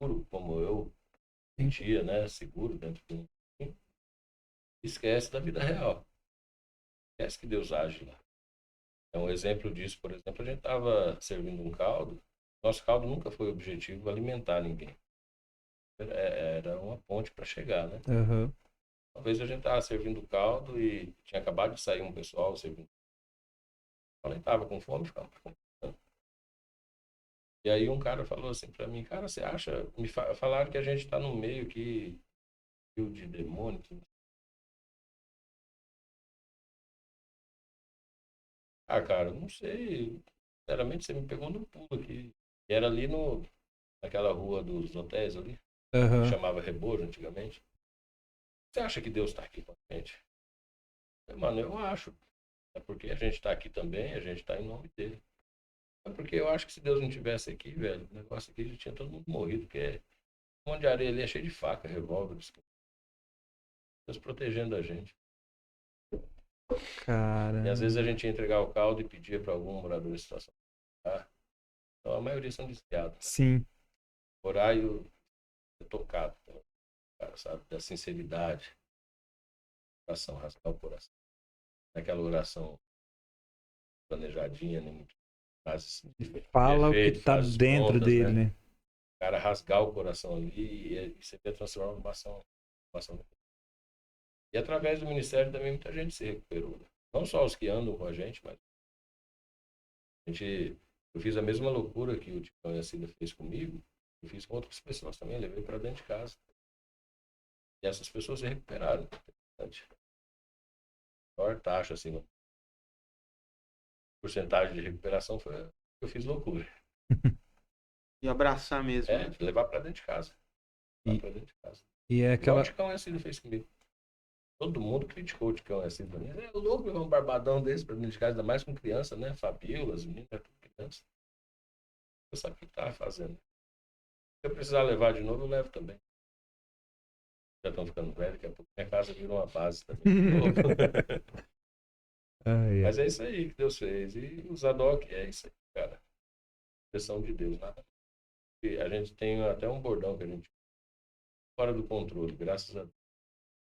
muro, como eu sentia, né, seguro dentro de um, e esquece da vida real. Esquece que Deus age lá. É um exemplo disso, por exemplo, a gente estava servindo um caldo. Nosso caldo nunca foi o objetivo alimentar ninguém. Era uma ponte para chegar, né? Aham. Uma vez a gente estava servindo caldo e tinha acabado de sair um pessoal servindo. Falei, estava com fome, ficava conversando. E aí um cara falou assim para mim, cara, você acha... Falaram que a gente está no meio aqui de demônio. Ah, cara, não sei. Sinceramente, você me pegou no pulo aqui. E era ali naquela rua dos hotéis ali, que Aham. chamava Rebojo antigamente. Você acha que Deus está aqui com a gente? Mano, eu acho. É porque a gente está aqui também, a gente está em nome dele. É porque eu acho que se Deus não tivesse aqui, velho, o negócio aqui já tinha todo mundo morrido, porque um monte de areia ali é cheio de faca, revólveres. Deus protegendo a gente. E às vezes a Caramba. gente ia entregar o caldo e pedia para algum morador em situação. Tá? Então a maioria são desviados. Né? Sim. Orar e ser tocado pelo cara, sabe? Da sinceridade. Oração, rasgar o coração. Naquela oração planejadinha, nem muito frases de Fala o que efeito, tá frases dentro prontas, dele, né? né? O cara rasgar o coração ali e você vê transformar uma ação. E através do ministério também muita gente se recuperou. Né? Não só os que andam com a gente, mas eu fiz a mesma loucura que o Ticão e a Cida fez comigo, eu fiz com outras pessoas também, levei para dentro de casa. E essas pessoas se recuperaram. Bastante. A maior taxa, assim, porcentagem de recuperação foi a que eu fiz loucura. E abraçar mesmo, né? Levar para dentro de casa. Levar E, para dentro de casa. e é Igual o aquela. Ticão e a Cida fez comigo. Todo mundo criticou o Ticão e a Cida. É louco levar um barbadão desse para dentro de casa, ainda mais com criança, né? Fabiola, as meninas, tudo criança. Você sabe o que estava fazendo. Se eu precisar levar de novo, eu levo também. Já estão ficando velhos, daqui a pouco minha casa virou uma base também. Ai, ai. Mas é isso aí que Deus fez. E o Zadok é isso aí, cara. Expressão de Deus, nada. E a gente tem até um bordão que a gente fora do controle, graças a Deus.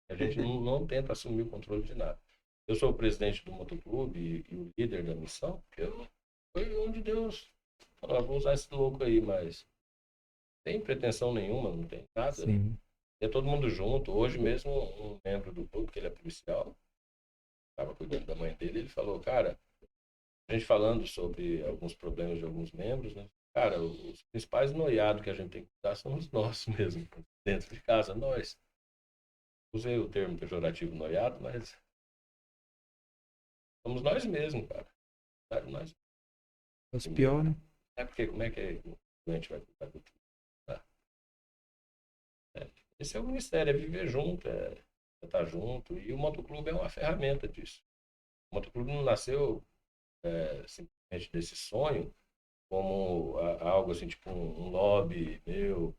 A gente não tenta assumir o controle de nada. Eu sou o presidente do motoclube e o líder da missão, porque foi onde Deus falou, vou usar esse louco aí, mas não tem pretensão nenhuma, não tem nada. Sim. É todo mundo junto. Hoje mesmo, um membro do clube, que ele é policial, estava cuidando da mãe dele, ele falou, cara, a gente falando sobre alguns problemas de alguns membros, né? Cara, os principais noiados que a gente tem que cuidar são os nossos mesmo, dentro de casa, nós. Usei o termo pejorativo noiado, mas somos nós mesmos, cara. Sabe, nós. Os pior, né? É porque como é que o doente vai cuidar do tudo? Tá? Esse é o ministério, é viver junto, é estar junto. E o motoclube é uma ferramenta disso. O motoclube não nasceu simplesmente desse sonho como algo assim, tipo um lobby meu,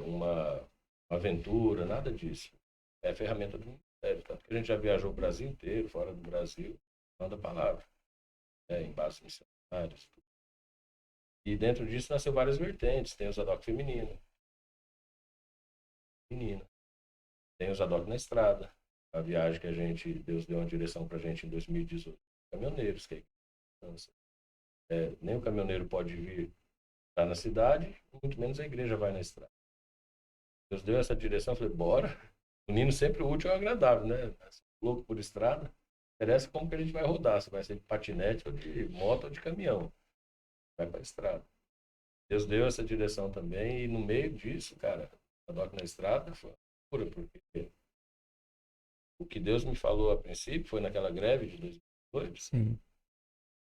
uma aventura, nada disso. É a ferramenta do ministério. Tanto que a gente já viajou o Brasil inteiro, fora do Brasil, manda a palavra. Em bases missionárias. E dentro disso nasceu várias vertentes. Tem o Zadok feminino. Menina. Tem o Zadok na estrada. A viagem que Deus deu uma direção pra gente em 2018. Caminhoneiros, que nem o caminhoneiro pode vir estar na cidade, muito menos a igreja vai na estrada. Deus deu essa direção, eu falei, bora. Unindo sempre o útil ao agradável, né? Louco por estrada. Interessa como que a gente vai rodar. Se vai ser de patinete ou de moto ou de caminhão. Vai para a estrada. Deus deu essa direção também. E no meio disso, cara, a doc na estrada foi pura, porque o que Deus me falou a princípio foi naquela greve de 2018. Sim.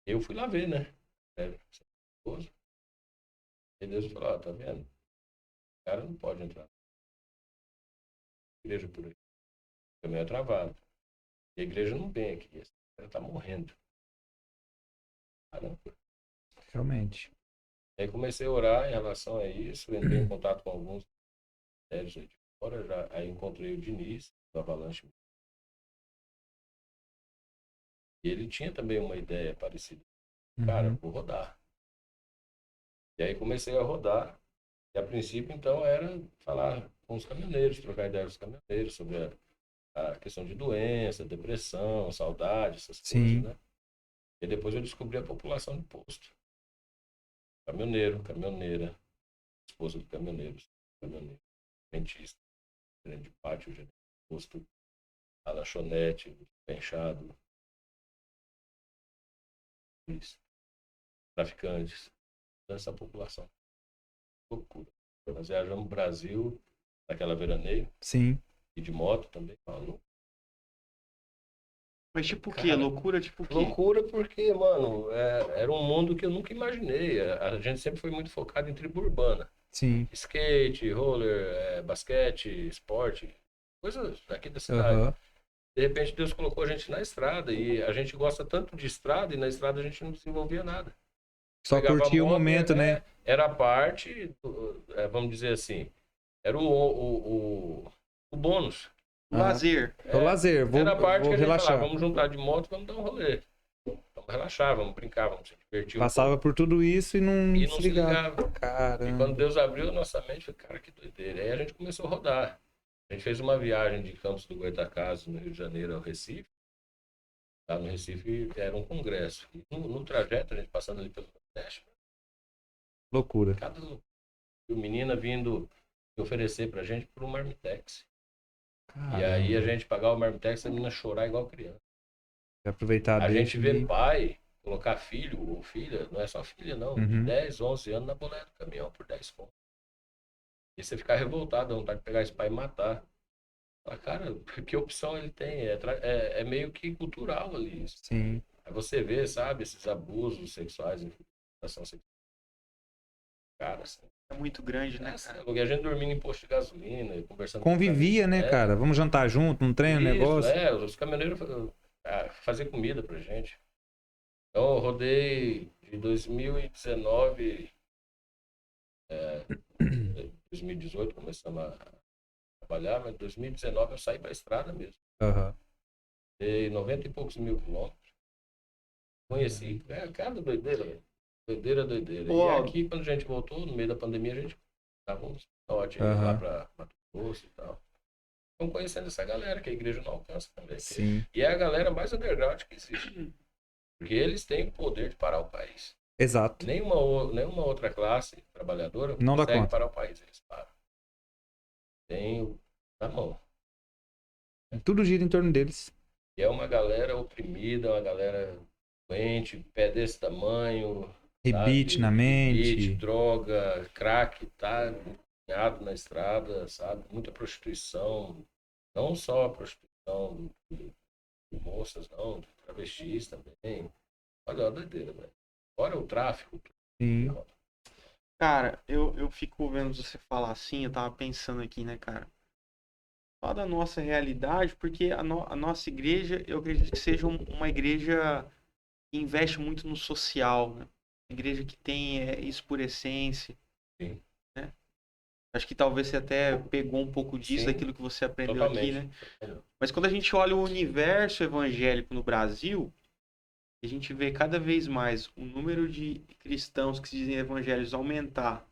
Eu fui lá ver, né? E Deus me falou, tá vendo? O cara não pode entrar. Igreja por aí. O caminhão é travado. E a igreja não vem aqui. Esse cara tá morrendo. Caramba. Realmente. Aí comecei a orar em relação a isso, entrei em contato com alguns ministérios de fora, aí encontrei o Diniz, do Avalanche. E ele tinha também uma ideia parecida. Cara, vou rodar. E aí comecei a rodar, e a princípio então era falar com os caminhoneiros, trocar ideia com os caminhoneiros sobre a questão de doença, depressão, saudade, essas coisas, né? E depois eu descobri a população de posto. Caminhoneiro, caminhoneira, esposa do caminhoneiro, dentista, grande pátio, posto, a lanchonete, penchado, traficantes, toda essa população. Loucura. Nós viajamos no Brasil, naquela veraneio. Sim. E de moto também, falou. Mas tipo o quê? Loucura tipo o quê? Loucura porque, mano, era um mundo que eu nunca imaginei. A gente sempre foi muito focado em tribo urbana. Sim. Skate, roller, basquete, esporte, coisas daqui da cidade. De repente Deus colocou a gente na estrada e a gente gosta tanto de estrada e na estrada a gente não desenvolvia nada. Só curtia o momento, né? Era a parte, vamos dizer assim, era o bônus. Lazer. O lazer, vou parte que relaxar. Falava, vamos juntar de moto, vamos dar um rolê. Vamos relaxar, vamos brincar, vamos se divertir. Passava por tudo isso e não se ligava. Caramba. E quando Deus abriu a nossa mente, falei, cara, que doideira. Aí a gente começou a rodar. A gente fez uma viagem de Campos do Goytacazes, no Rio de Janeiro, ao Recife. Lá no Recife era um congresso. E no trajeto, a gente passando ali pelo Nordeste. Loucura. Cada menina vindo oferecer pra gente por um marmitex. Caramba. E aí a gente pagar o marmitex, a menina chorar igual criança. Aproveitar a gente vê pai colocar filho ou filha, não é só filha não, de 10, 11 anos na boleia do caminhão por 10 contos. E você ficar revoltado, dá vontade de pegar esse pai e matar. Fala, cara, que opção ele tem? É meio que cultural ali. Sim. Aí você vê, sabe, esses abusos sexuais, infiltração sexual. Cara, assim, é muito grande, né? Porque a gente dormindo em posto de gasolina, conversando. Convivia, né, cara? Vamos jantar junto, num treino, negócio. Os caminhoneiros faziam comida pra gente. Então eu rodei de 2019, 2018 começamos a trabalhar, mas em 2019 eu saí pra estrada mesmo. Dei 90 e poucos mil quilômetros. Conheci. Cada doideira, velho. Doideira. E aqui, quando a gente voltou, no meio da pandemia, a gente dava uns norte lá pra moço e tal. Estão conhecendo essa galera que a igreja não alcança também. Sim. E é a galera mais underground que existe. Porque eles têm o poder de parar o país. Exato. Nenhuma outra classe trabalhadora Não dá consegue conta. parar o país. Eles param. Tem na mão. Tudo gira em torno deles. E é uma galera oprimida, uma galera doente, pé desse tamanho, Rebite sabe? na Rebite, mente. droga, crack, tá cunhado na estrada, sabe? Muita prostituição. Não só a prostituição de moças, não, de travestis também. Olha a doideira, velho. Fora o tráfico. Sim. Cara, eu fico vendo você falar assim, eu tava pensando aqui, né, cara? Fala da nossa realidade, porque a nossa igreja, eu acredito que seja uma igreja que investe muito no social, né? Igreja que tem isso por essência, Sim. né? Acho que talvez você até pegou um pouco disso, Sim, daquilo que você aprendeu totalmente. aqui, né? Mas quando a gente olha o universo evangélico no Brasil, a gente vê cada vez mais o número de cristãos que se dizem evangélicos aumentar,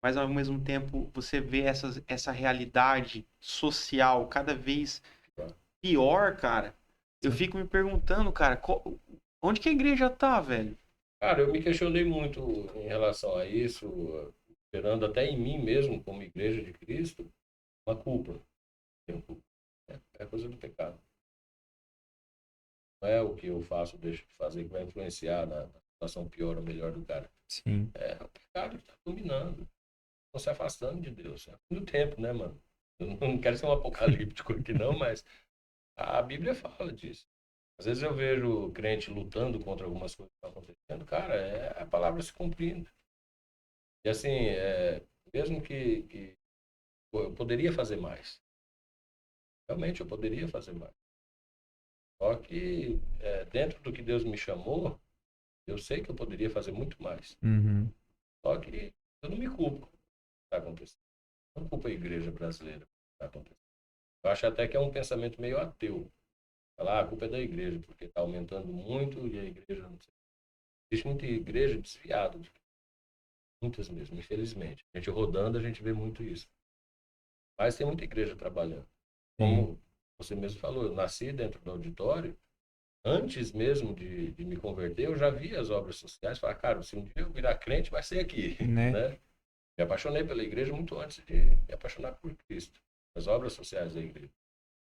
mas ao mesmo tempo você vê essa realidade social cada vez pior, cara. Eu Sim. fico me perguntando, cara, onde que a igreja tá, velho? Cara, eu me questionei muito em relação a isso, esperando até em mim mesmo, como igreja de Cristo, uma culpa. Tenho culpa. É coisa do pecado. Não é o que eu faço, deixo de fazer, que vai influenciar na situação pior ou melhor do cara. Sim. É o pecado que está dominando. Estão se afastando de Deus. É o fim do tempo, né, mano? Eu não quero ser um apocalíptico aqui, não, mas a Bíblia fala disso. Às vezes eu vejo crente lutando contra algumas coisas que estão acontecendo. Cara, é a palavra se cumprindo. E assim, mesmo que pô, eu poderia fazer mais. Realmente, eu poderia fazer mais. Só que dentro do que Deus me chamou, eu sei que eu poderia fazer muito mais. Uhum. Só que eu não me culpo do que está acontecendo. Não culpo a igreja brasileira do que está acontecendo. Eu acho até que é um pensamento meio ateu. Falar, a culpa é da igreja, porque está aumentando muito e a igreja não sei. Existe muita igreja desviada. Muitas mesmo, infelizmente. A gente rodando, a gente vê muito isso. Mas tem muita igreja trabalhando. Sim. Como você mesmo falou, eu nasci dentro do auditório. Antes mesmo de me converter, eu já vi as obras sociais. Falei, cara, se um dia eu virar crente, vai ser aqui, Né? né? Me apaixonei pela igreja muito antes de me apaixonar por Cristo. As obras sociais da igreja.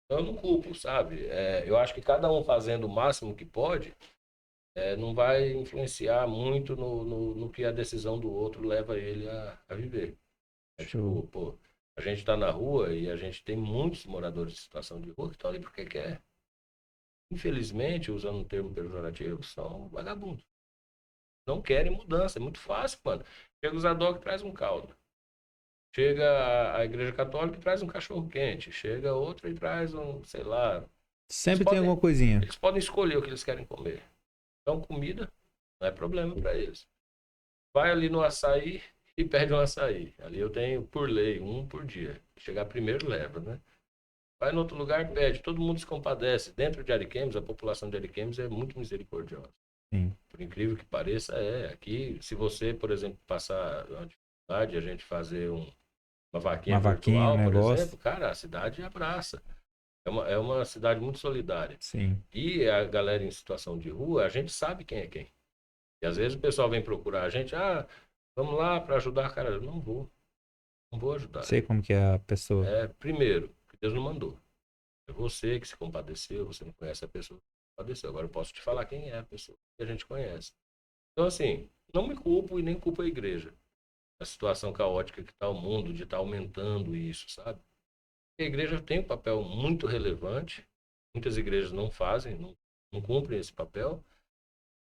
Então eu não culpo, sabe? Eu acho que cada um fazendo o máximo que pode, não vai influenciar muito no que a decisão do outro leva ele a viver. É Show. tipo, pô, a gente tá na rua e a gente tem muitos moradores de situação de rua que estão ali porque quer. Infelizmente, usando um termo pejorativo, são vagabundos. Não querem mudança. É muito fácil, mano. Chega o Zadok e traz um caldo. Chega a Igreja Católica e traz um cachorro quente. Chega outra e traz um, sei lá. Eles Sempre tem podem, alguma coisinha. eles podem escolher o que eles querem comer. Então, comida não é problema para eles. Vai ali no açaí e pede um açaí. Ali eu tenho, por lei, um por dia. Chegar primeiro, leva, né? Vai no outro lugar, pede. Todo mundo se compadece. Dentro de Ariquemes, a população de Ariquemes é muito misericordiosa. Sim. Por incrível que pareça, aqui, se você, por exemplo, passar uma dificuldade, a gente fazer uma vaquinha Uma vaquinha, um virtual, por negócio. exemplo, cara, a cidade abraça. É uma cidade muito solidária. Sim. E a galera em situação de rua, a gente sabe quem é quem. E às vezes o pessoal vem procurar a gente, vamos lá para ajudar, cara, eu não vou ajudar. Sei como que é a pessoa. Primeiro, que Deus não mandou. É você que se compadeceu, você não conhece a pessoa que se compadeceu. Agora eu posso te falar quem é a pessoa que a gente conhece. Então, assim, não me culpo e nem culpo a igreja. A situação caótica que está o mundo, de estar aumentando isso, sabe? A igreja tem um papel muito relevante. Muitas igrejas não fazem, não cumprem esse papel,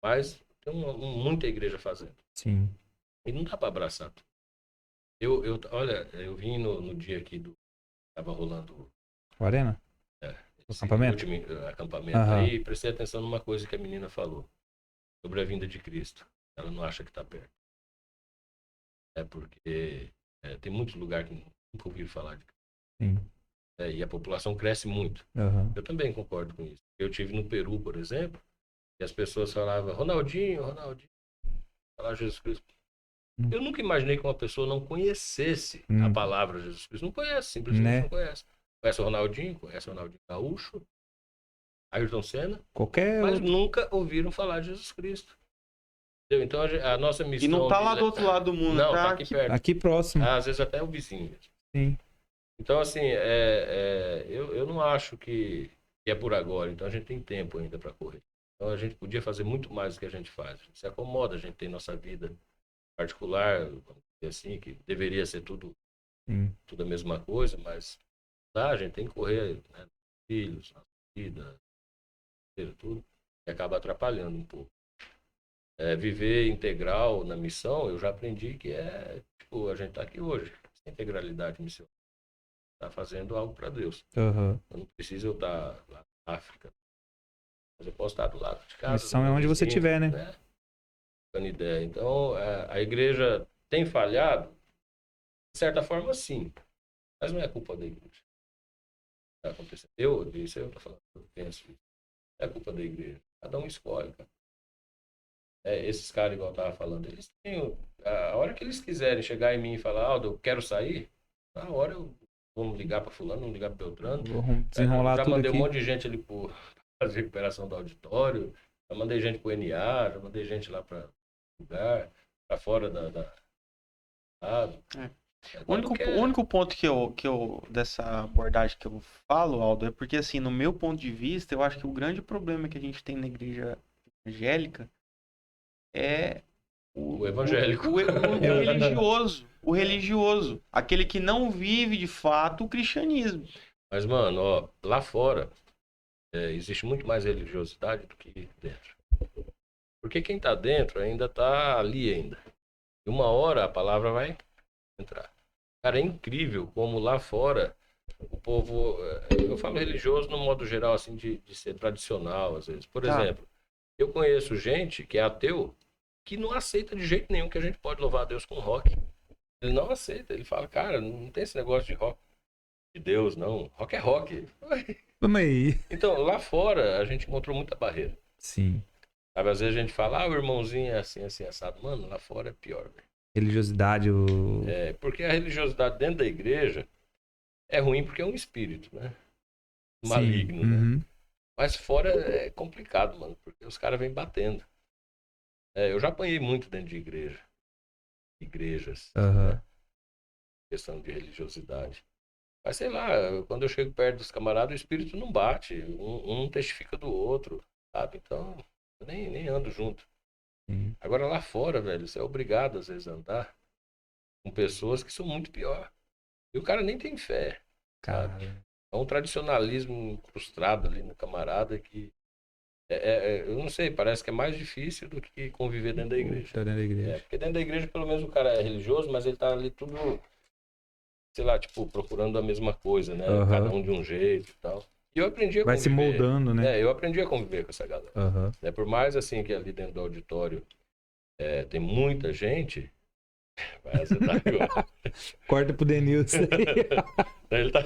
mas tem muita igreja fazendo. Sim. E não dá para abraçar tudo. Olha, eu vim no dia aqui estava rolando O Arena? O esse acampamento? último acampamento Aham. aí, e prestei atenção numa coisa que a menina falou sobre a vinda de Cristo. Ela não acha que está perto. É porque tem muitos lugares que nunca ouviram falar de Cristo. Sim. E a população cresce muito. Aham. Eu também concordo com isso. Eu tive no Peru, por exemplo, e as pessoas falavam, Ronaldinho, Ronaldinho, falar Jesus Cristo. Eu nunca imaginei que uma pessoa não conhecesse a palavra de Jesus Cristo. Não conhece, simplesmente Né? não conhece. Conhece o Ronaldinho, conhece o Ronaldinho Gaúcho, Ayrton Senna, Qualquer mas outro. nunca ouviram falar de Jesus Cristo. Entendeu? Então a nossa missão... E não tá lá de- do outro lado do mundo, Não, tá tá aqui perto. Aqui próximo. Às vezes até o vizinho mesmo. Sim. Então, assim, eu não acho que é por agora. Então, a gente tem tempo ainda para correr. Então, a gente podia fazer muito mais do que a gente faz. A gente se acomoda, a gente tem nossa vida particular, vamos dizer assim, que deveria ser tudo Sim. a mesma coisa, mas tá, a gente tem que correr, né? Filhos, nossa vida, tudo, e acaba atrapalhando um pouco. Viver integral na missão, eu já aprendi que tipo, a gente tá aqui hoje, sem integralidade missionária. Tá fazendo algo para Deus. Aham. Eu não preciso eu estar lá na África. Mas eu posso estar do lado de casa. Missão do é meu onde você vizinho, estiver, né? Trocando ideia. Então, a igreja tem falhado? De certa forma, sim. Mas não é culpa da igreja. Tá acontecendo. Isso eu tô falando, eu penso isso. É culpa da igreja. Cada um escolhe, cara. Esses caras, igual eu tava falando, eles têm. A hora que eles quiserem chegar em mim e falar, Aldo, eu quero sair, na hora eu vou ligar para fulano, não ligar para Beltrano. Vou desenrolar Já tudo mandei aqui. um monte de gente ali por fazer recuperação do auditório, já mandei gente pro NA, já mandei gente lá para lugar, para fora da. O único ponto que eu dessa abordagem que eu falo, Aldo, é porque, assim, no meu ponto de vista, eu acho que o grande problema que a gente tem na igreja evangélica é O evangélico. o religioso. O religioso. Aquele que não vive, de fato, o cristianismo. Mas, mano, ó, lá fora existe muito mais religiosidade do que dentro. Porque quem tá dentro ainda tá ali ainda. E uma hora a palavra vai entrar. Cara, é incrível como lá fora o povo... Eu falo religioso no modo geral, assim, de ser tradicional, às vezes. Por exemplo, eu conheço gente que é ateu que não aceita de jeito nenhum que a gente pode louvar a Deus com rock. Ele não aceita. Ele fala, cara, não tem esse negócio de rock de Deus, não. Rock é rock. Vamos aí. Então, lá fora, a gente encontrou muita barreira. Sim. Sabe, às vezes a gente fala, o irmãozinho é assim, assim, assado. Mano, lá fora é pior, velho. Religiosidade, Porque a religiosidade dentro da igreja é ruim porque é um espírito, né? Maligno, Sim. né? Uhum. Mas fora é complicado, mano, porque os caras vêm batendo. Eu já apanhei muito dentro de igrejas, Aham. questão de religiosidade. Mas sei lá, quando eu chego perto dos camaradas, o espírito não bate, um testifica do outro, sabe? Então, eu nem ando junto. Sim. Agora lá fora, velho, você é obrigado às vezes a andar com pessoas que são muito pior. E o cara nem tem fé, Cara. sabe? É um tradicionalismo incrustado ali no camarada que eu não sei, parece que é mais difícil do que conviver dentro da igreja. Tá dentro da igreja. Porque dentro da igreja, pelo menos, o cara é religioso, mas ele tá ali tudo, sei lá, tipo, procurando a mesma coisa, né? Aham. Cada um de um jeito e tal. E eu aprendi a Vai se conviver. moldando, né? Eu aprendi a conviver com essa galera. Aham. Por mais, assim, que ali dentro do auditório tem muita gente, mas você tá agora. Corta pro Denilson. Ele tá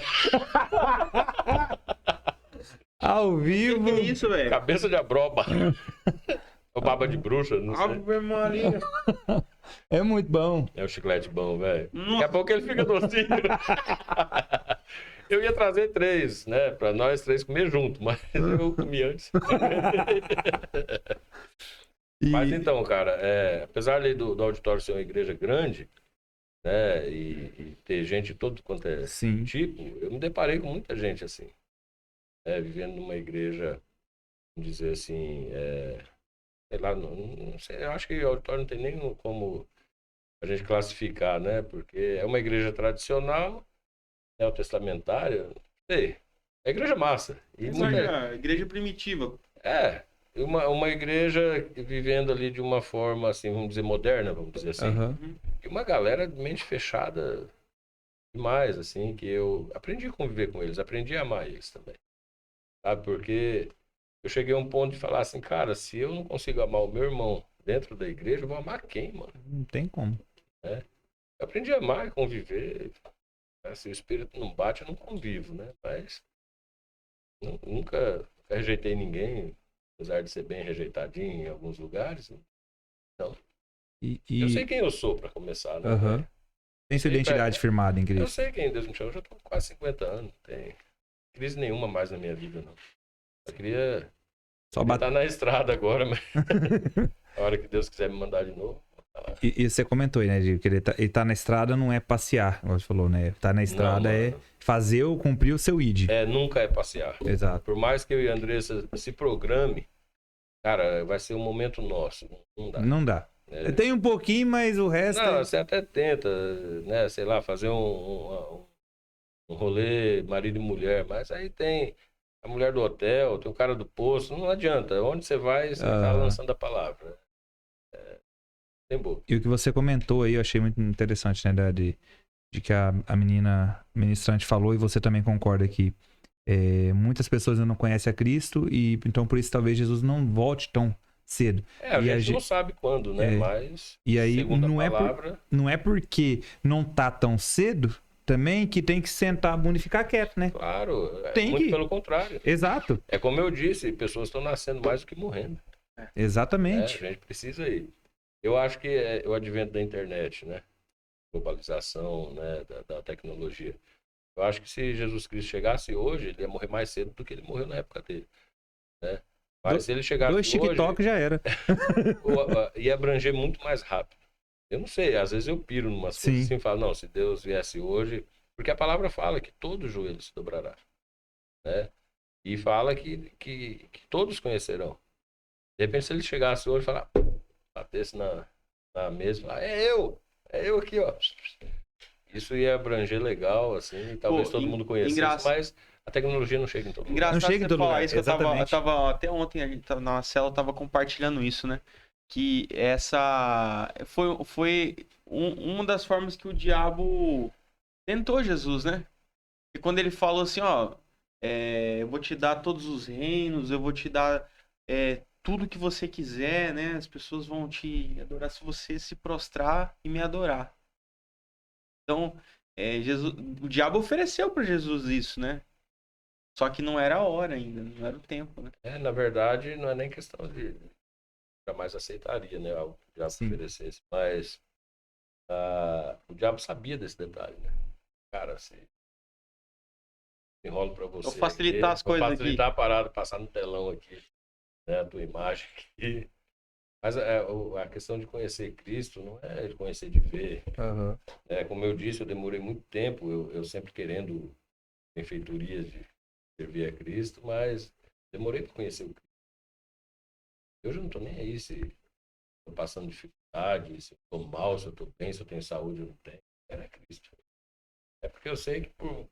Ao Que vivo. é isso, velho? cabeça de abroba. Ou baba de bruxa, não sei. Ave Maria. É muito bom. É o chiclete bom, velho. Daqui a pouco ele fica docinho. Eu ia trazer 3, né? Pra nós 3 comer junto, mas eu comi antes. Mas então, cara, apesar ali do auditório ser uma igreja grande, né? E ter gente de todo quanto é Sim. tipo, eu me deparei com muita gente assim. Vivendo numa igreja, vamos dizer assim, sei lá, não sei, eu acho que o auditório não tem nem como a gente classificar, né? Porque é uma igreja tradicional, neotestamentária, não sei. É igreja massa. E Igreja primitiva. uma igreja vivendo ali de uma forma, assim, vamos dizer, moderna, vamos dizer assim. Aham. E uma galera de mente fechada demais, assim, que eu aprendi a conviver com eles, aprendi a amar eles também. Sabe? Porque eu cheguei a um ponto de falar assim, cara, se eu não consigo amar o meu irmão dentro da igreja, eu vou amar quem, mano? Não tem como. Eu aprendi a amar e conviver. Se o espírito não bate, eu não convivo, né? Mas nunca rejeitei ninguém, apesar de ser bem rejeitadinho em alguns lugares. Então, Eu sei quem eu sou, pra começar, né? Aham. Tem sua Sei, identidade firmada em Eu Cristo. sei quem Deus me chamou. Eu já tô com quase 50 anos. Não tem crise nenhuma mais na minha vida, não. Eu queria Só estar na estrada agora, mas a hora que Deus quiser me mandar de novo, vou tá lá. E você comentou aí, né, de que ele tá na estrada não é passear, como você falou, né? Tá na estrada Não, é mano. fazer ou cumprir o seu ID. Nunca é passear. Exato. Por mais que eu e a Andressa se programe, cara, vai ser um momento nosso. Não dá. Não dá. É. Tem um pouquinho, mas o resto Não, é... você até tenta, né? Sei lá, fazer um rolê marido e mulher, mas aí tem a mulher do hotel, tem o cara do posto, não adianta. Onde você vai, você tá lançando a palavra. Né? Tem boa. E o que você comentou aí, eu achei muito interessante, né? De que a menina ministrante falou, e você também concorda que muitas pessoas ainda não conhecem a Cristo, e então por isso talvez Jesus não volte tão cedo. A gente não sabe quando, né? Mas, e aí, segundo não a palavra... não é porque não tá tão cedo também que tem que sentar a bunda e ficar quieto, né? Claro, Tem muito que... pelo contrário. Exato. É como eu disse, pessoas estão nascendo mais do que morrendo. Exatamente. A gente precisa ir. Eu acho que é o advento da internet, né? Globalização, né? Da tecnologia. Eu acho que se Jesus Cristo chegasse hoje, ele ia morrer mais cedo do que ele morreu na época dele, né? Mas se ele chegasse 2 TikTok hoje, já era. ia abranger muito mais rápido. Eu não sei, às vezes eu piro numas coisas assim e falo, não, se Deus viesse hoje... Porque a palavra fala que todo joelho se dobrará, né? E fala que todos conhecerão. De repente, se ele chegasse hoje e falar, batesse na mesa e falar, é eu aqui, ó. Isso ia abranger legal, assim, talvez todo mundo conhecesse, mas a tecnologia não chega em todo lugar. Engraçado Não chega em todo lugar, isso, que eu exatamente. tava até ontem, a gente tava na cela, tava compartilhando isso, né? Que essa foi uma das formas que o diabo tentou Jesus, né? E quando ele falou assim, ó, eu vou te dar todos os reinos, eu vou te dar tudo que você quiser, né? As pessoas vão te adorar se você se prostrar e me adorar. Então, Jesus, o diabo ofereceu para Jesus isso, né? Só que não era a hora ainda, não era o tempo, né? Na verdade, não é nem questão de... Jamais aceitaria, né? Algo que o diabo oferecesse. Mas o diabo sabia desse detalhe, né? Cara, assim... Enrolo pra você. Vou facilitar as coisas aqui. Facilitar a parada, passar no telão aqui, né? A tua imagem aqui. Mas a questão de conhecer Cristo não é de conhecer de ver. Uhum. Como eu disse, eu demorei muito tempo, eu sempre querendo benfeitorias de servir a Cristo, mas demorei para conhecer o Cristo. Hoje eu não estou nem aí se estou passando dificuldade, se estou mal, se eu estou bem, se eu tenho saúde ou não tenho. Era Cristo. É porque eu sei que por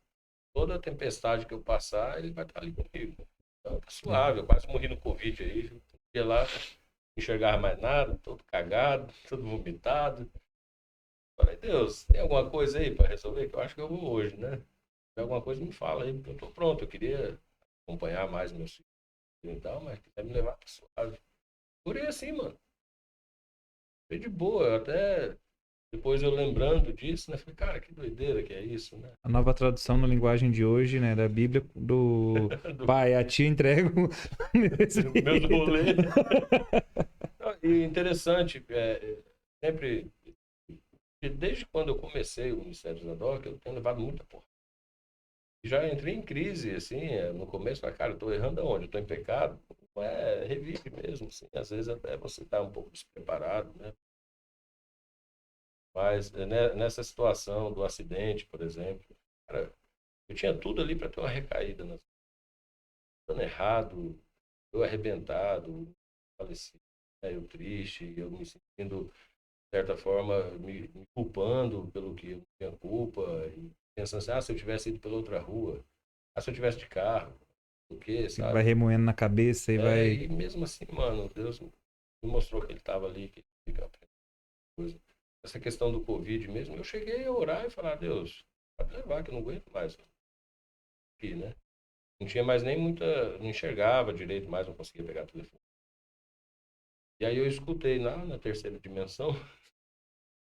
toda a tempestade que eu passar, ele vai estar ali comigo. Então tá suave, eu quase morri no Covid aí. Eu ia lá, não enxergava mais nada, todo cagado, todo vomitado. Falei, Deus, tem alguma coisa aí para resolver? Que eu acho que eu vou hoje, né? Se tem alguma coisa, me fala aí, porque eu tô pronto. Eu queria acompanhar mais meus filhos e tal, mas quiser me levar pra suave. Por assim, mano. Foi de boa, eu até... Depois eu lembrando disso, né? Falei, cara, que doideira que é isso, né? A nova tradução na linguagem de hoje, né? Da Bíblia, do pai, a tia entrega meus rolês. E interessante, sempre... Desde quando eu comecei o Ministério da DOC, eu tenho levado muita porra. Já entrei em crise, assim, no começo, falei, cara, eu tô errando aonde? Eu tô em pecado? Não revive mesmo, assim. Às vezes até você tá um pouco despreparado, né? Mas nessa situação do acidente, por exemplo, cara, eu tinha tudo ali para ter uma recaída. Né? Dando errado, eu arrebentado, falecido, né? Eu triste, eu me sentindo, de certa forma, me culpando pelo que eu tinha culpa, e pensando assim, se eu tivesse ido pela outra rua, se eu tivesse de carro, o quê, sabe? Vai remoendo na cabeça e vai... E mesmo assim, mano, Deus me mostrou que ele estava ali, que ele fica coisa. Essa questão do Covid mesmo, eu cheguei a orar e falar, Deus, pode levar que eu não aguento mais aqui, né? Não tinha mais nem muita, não enxergava direito mais, não conseguia pegar o telefone. E aí eu escutei lá na terceira dimensão,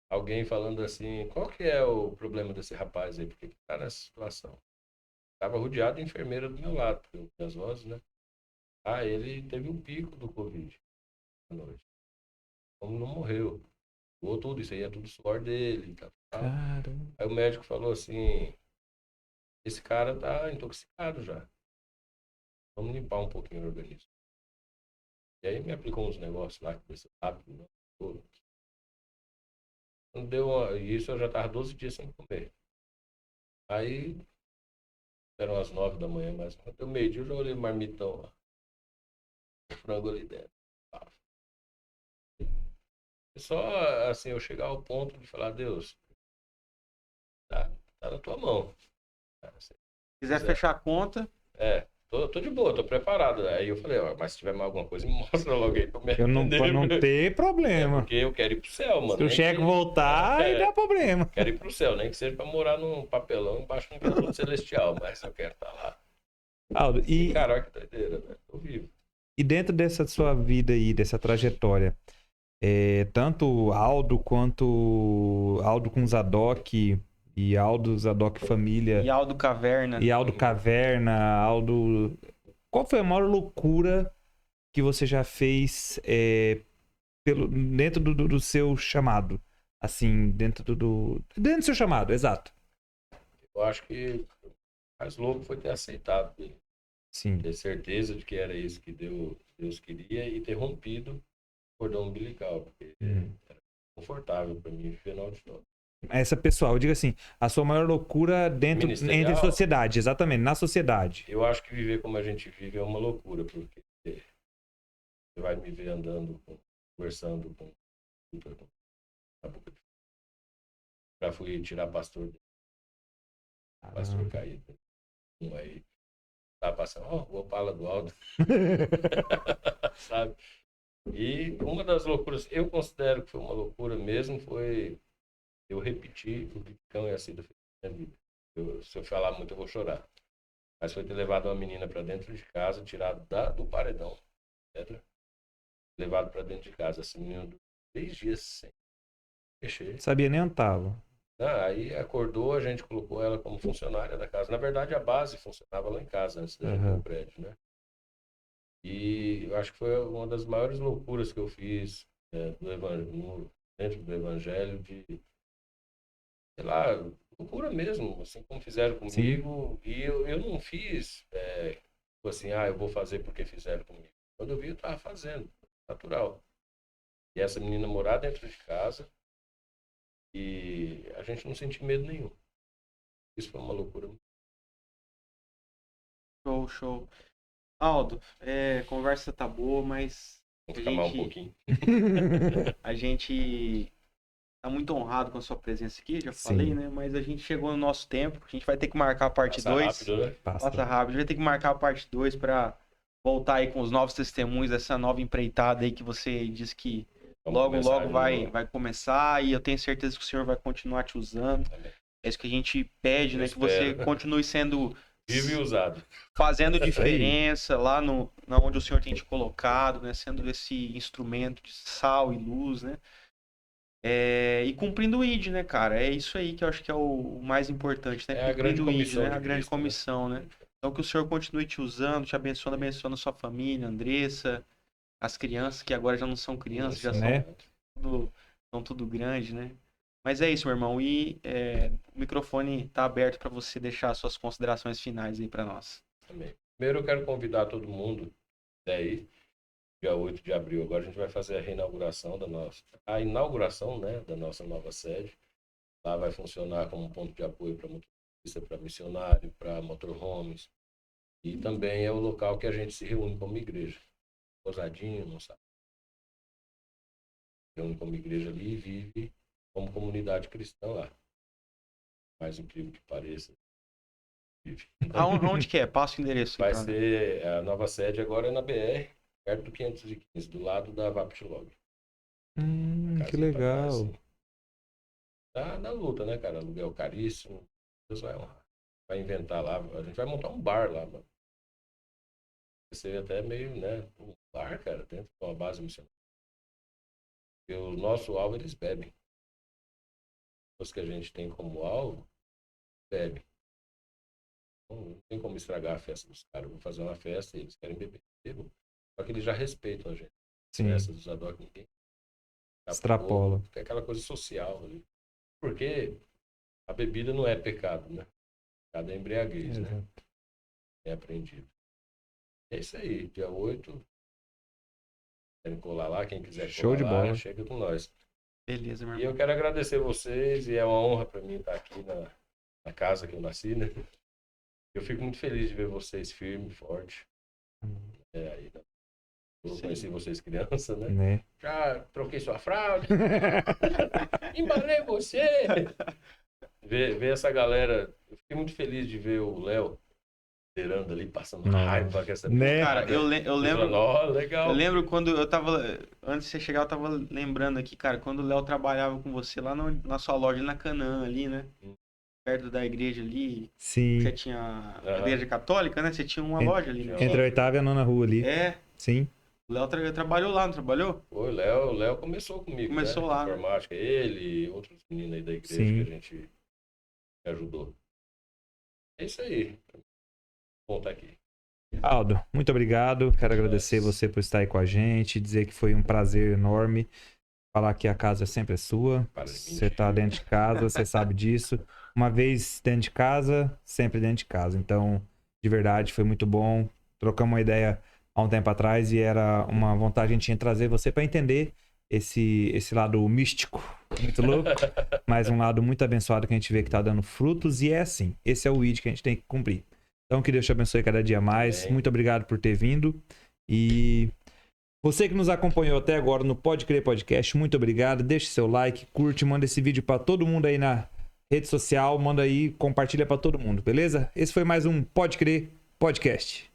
alguém falando assim, qual que é o problema desse rapaz aí? Porque tá nessa situação. Estava rodeado de enfermeira do meu lado, porque eu ouvi as vozes, né? Ele teve um pico do Covid à noite. Como não morreu. Voou tudo, isso aí é tudo suor dele. Tal. Caramba. Aí o médico falou assim, esse cara tá intoxicado já. Vamos limpar um pouquinho o organismo. E aí me aplicou uns negócios lá, que foi rápido, né? Quando deu isso, eu já tava 12 dias sem comer. Aí, eram as 9 da manhã, mas quando deu meio-dia, eu já olhei o marmitão lá. O frango ali dentro. É só, assim, eu chegar ao ponto de falar, Deus, tá na tua mão. Se quiser quiser. fechar a conta, Tô de boa, tô preparado. Aí eu falei, ó, mas se tiver mais alguma coisa, me mostra logo aí pra me Eu não, pra não arrepender. ter problema. Porque eu quero ir pro céu, mano. Se o Nem cheque que... voltar, aí dá problema. Quero ir pro céu, nem que seja pra morar num papelão embaixo de um viaduto celestial, mas eu quero estar lá. Aldo, E, cara, olha que doideira, velho. Tô vivo. e dentro dessa sua vida aí, dessa trajetória, tanto Aldo quanto Aldo com Zadok e Aldo Zadok Família e Aldo Caverna. e Aldo Caverna, Aldo... Qual foi a maior loucura que você já fez dentro do seu chamado? Assim, dentro do seu chamado, exato. Eu acho que o mais louco foi ter aceitado, Sim. ter certeza de que era isso que Deus queria e ter rompido o cordão umbilical, porque era confortável para mim viver no outdoor. Essa pessoal, eu digo assim, a sua maior loucura dentro entre Ministerial? sociedade, exatamente, na sociedade. Eu acho que viver como a gente vive é uma loucura, porque você vai me ver andando, conversando com a boca de... Já fui tirar pastor caído. Aí tá passando, o Opala do Aldo. Sabe? E uma das loucuras, eu considero que foi uma loucura mesmo, foi eu repetir o que cão ia ser da minha vida. Se eu falar muito, eu vou chorar. Mas foi ter levado uma menina para dentro de casa, tirado do paredão, certo? Levado para dentro de casa, assim, menino 3 dias sem mexer. Sabia nem onde tava. Aí acordou, a gente colocou ela como funcionária da casa. Na verdade, a base funcionava lá em casa, antes da gente ter o prédio, né? E eu acho que foi uma das maiores loucuras que eu fiz dentro do evangelho, de, sei lá, loucura mesmo, assim como fizeram comigo. Sim. E eu não fiz, assim, eu vou fazer porque fizeram comigo. Quando eu vi, eu estava fazendo, natural. E essa menina morar dentro de casa e a gente não sentiu medo nenhum. Isso foi uma loucura. Show. Aldo, conversa tá boa, mas Vamos ficar mal um pouquinho. A gente tá muito honrado com a sua presença aqui, já falei, né? Mas a gente chegou no nosso tempo, a gente vai ter que marcar a parte 2. Rápido, né? Passa rápido. A gente vai ter que marcar a parte 2 para voltar aí com os novos testemunhos dessa nova empreitada aí que você disse que logo vai começar, e eu tenho certeza que o senhor vai continuar te usando. É isso que a gente pede, né? Que você continue sendo vivo e usado, fazendo diferença lá na onde o Senhor tem te colocado, né? Sendo esse instrumento de sal e luz, né? E cumprindo o ID, né, cara? É isso aí que eu acho que é o mais importante, né? É a grande comissão, né? A grande comissão, né? Então que o Senhor continue te usando, te abençoando a sua família, Andressa, as crianças que agora já não são crianças, já são tudo grande, né? Mas é isso, meu irmão. E o microfone está aberto para você deixar suas considerações finais aí para nós. Também. Primeiro eu quero convidar todo mundo daí, dia 8 de abril. Agora a gente vai fazer a inauguração, né, da nossa nova sede. Lá vai funcionar como um ponto de apoio para motorista, para missionário, para motorhomes. E também é o local que a gente se reúne como igreja. Posadinho, não sabe? Se reúne como igreja ali e vive como comunidade cristã lá. Mais incrível que pareça. Aonde que é? Passa o endereço. Vai ser, a nova sede agora é na BR, perto do 515, do lado da Vaptilog. Que legal. Assim. Tá na luta, né, cara? Aluguel caríssimo. Deus vai honrar. Vai inventar lá. A gente vai montar um bar lá, mano. Vai ser até meio, né? Um bar, cara, dentro de uma base missionária. Porque o nosso alvo, eles bebem. Os que a gente tem como alvo, bebem. Não tem como estragar a festa dos caras. Eu vou fazer uma festa e eles querem beber. Só que eles já respeitam a gente. Sim. As festas dos Zadok, ninguém Extrapola. Tem aquela coisa social ali. Porque a bebida não é pecado, né? Pecado é embriaguez, né? Exato. É aprendido. É isso aí, dia 8. Querem colar lá, quem quiser Show colar de lá, bola. chega com nós. Beleza, meu E irmão. eu quero agradecer vocês, e é uma honra para mim estar aqui na casa que eu nasci, né? Eu fico muito feliz de ver vocês firmes, fortes. Aí, né? Eu Sim. conheci vocês criança, né? Né? Já troquei sua fralda, embalei você. Ver essa galera, eu fiquei muito feliz de ver o Léo liderando ali, passando Não. raiva com essa Né? Cara, eu lembro. Legal. Eu lembro quando eu tava. Antes de você chegar, eu tava lembrando aqui, cara, quando o Léo trabalhava com você lá na sua loja, na Canaã, ali, né? Perto da igreja ali. Sim. Você tinha a igreja católica, né? Você tinha uma loja ali, né? Entre a 8ª e a 9ª rua ali. É. Sim. O Léo trabalhou lá, não trabalhou? O Léo começou comigo, Começou né? lá, né? Informática, ele e outros meninos aí da igreja Sim. que a gente ajudou. É isso aí. Bom estar aqui. Aldo, muito obrigado. Quero agradecer você por estar aí com a gente, dizer que foi um prazer enorme. Falar que a casa sempre é sua. Para de Você tá dentro de casa, você sabe disso. Uma vez dentro de casa, sempre dentro de casa. Então, de verdade, foi muito bom. Trocamos uma ideia há um tempo atrás e era uma vontade que a gente tinha de trazer você para entender esse lado místico, muito louco, mas um lado muito abençoado que a gente vê que tá dando frutos e é assim. Esse é o ID que a gente tem que cumprir. Então, que Deus te abençoe cada dia mais. Amém. Muito obrigado por ter vindo. E você que nos acompanhou até agora no Pode Crer Podcast, muito obrigado. Deixe seu like, curte, manda esse vídeo para todo mundo aí na rede social. Manda aí, compartilha para todo mundo, beleza? Esse foi mais um Pode Crer Podcast.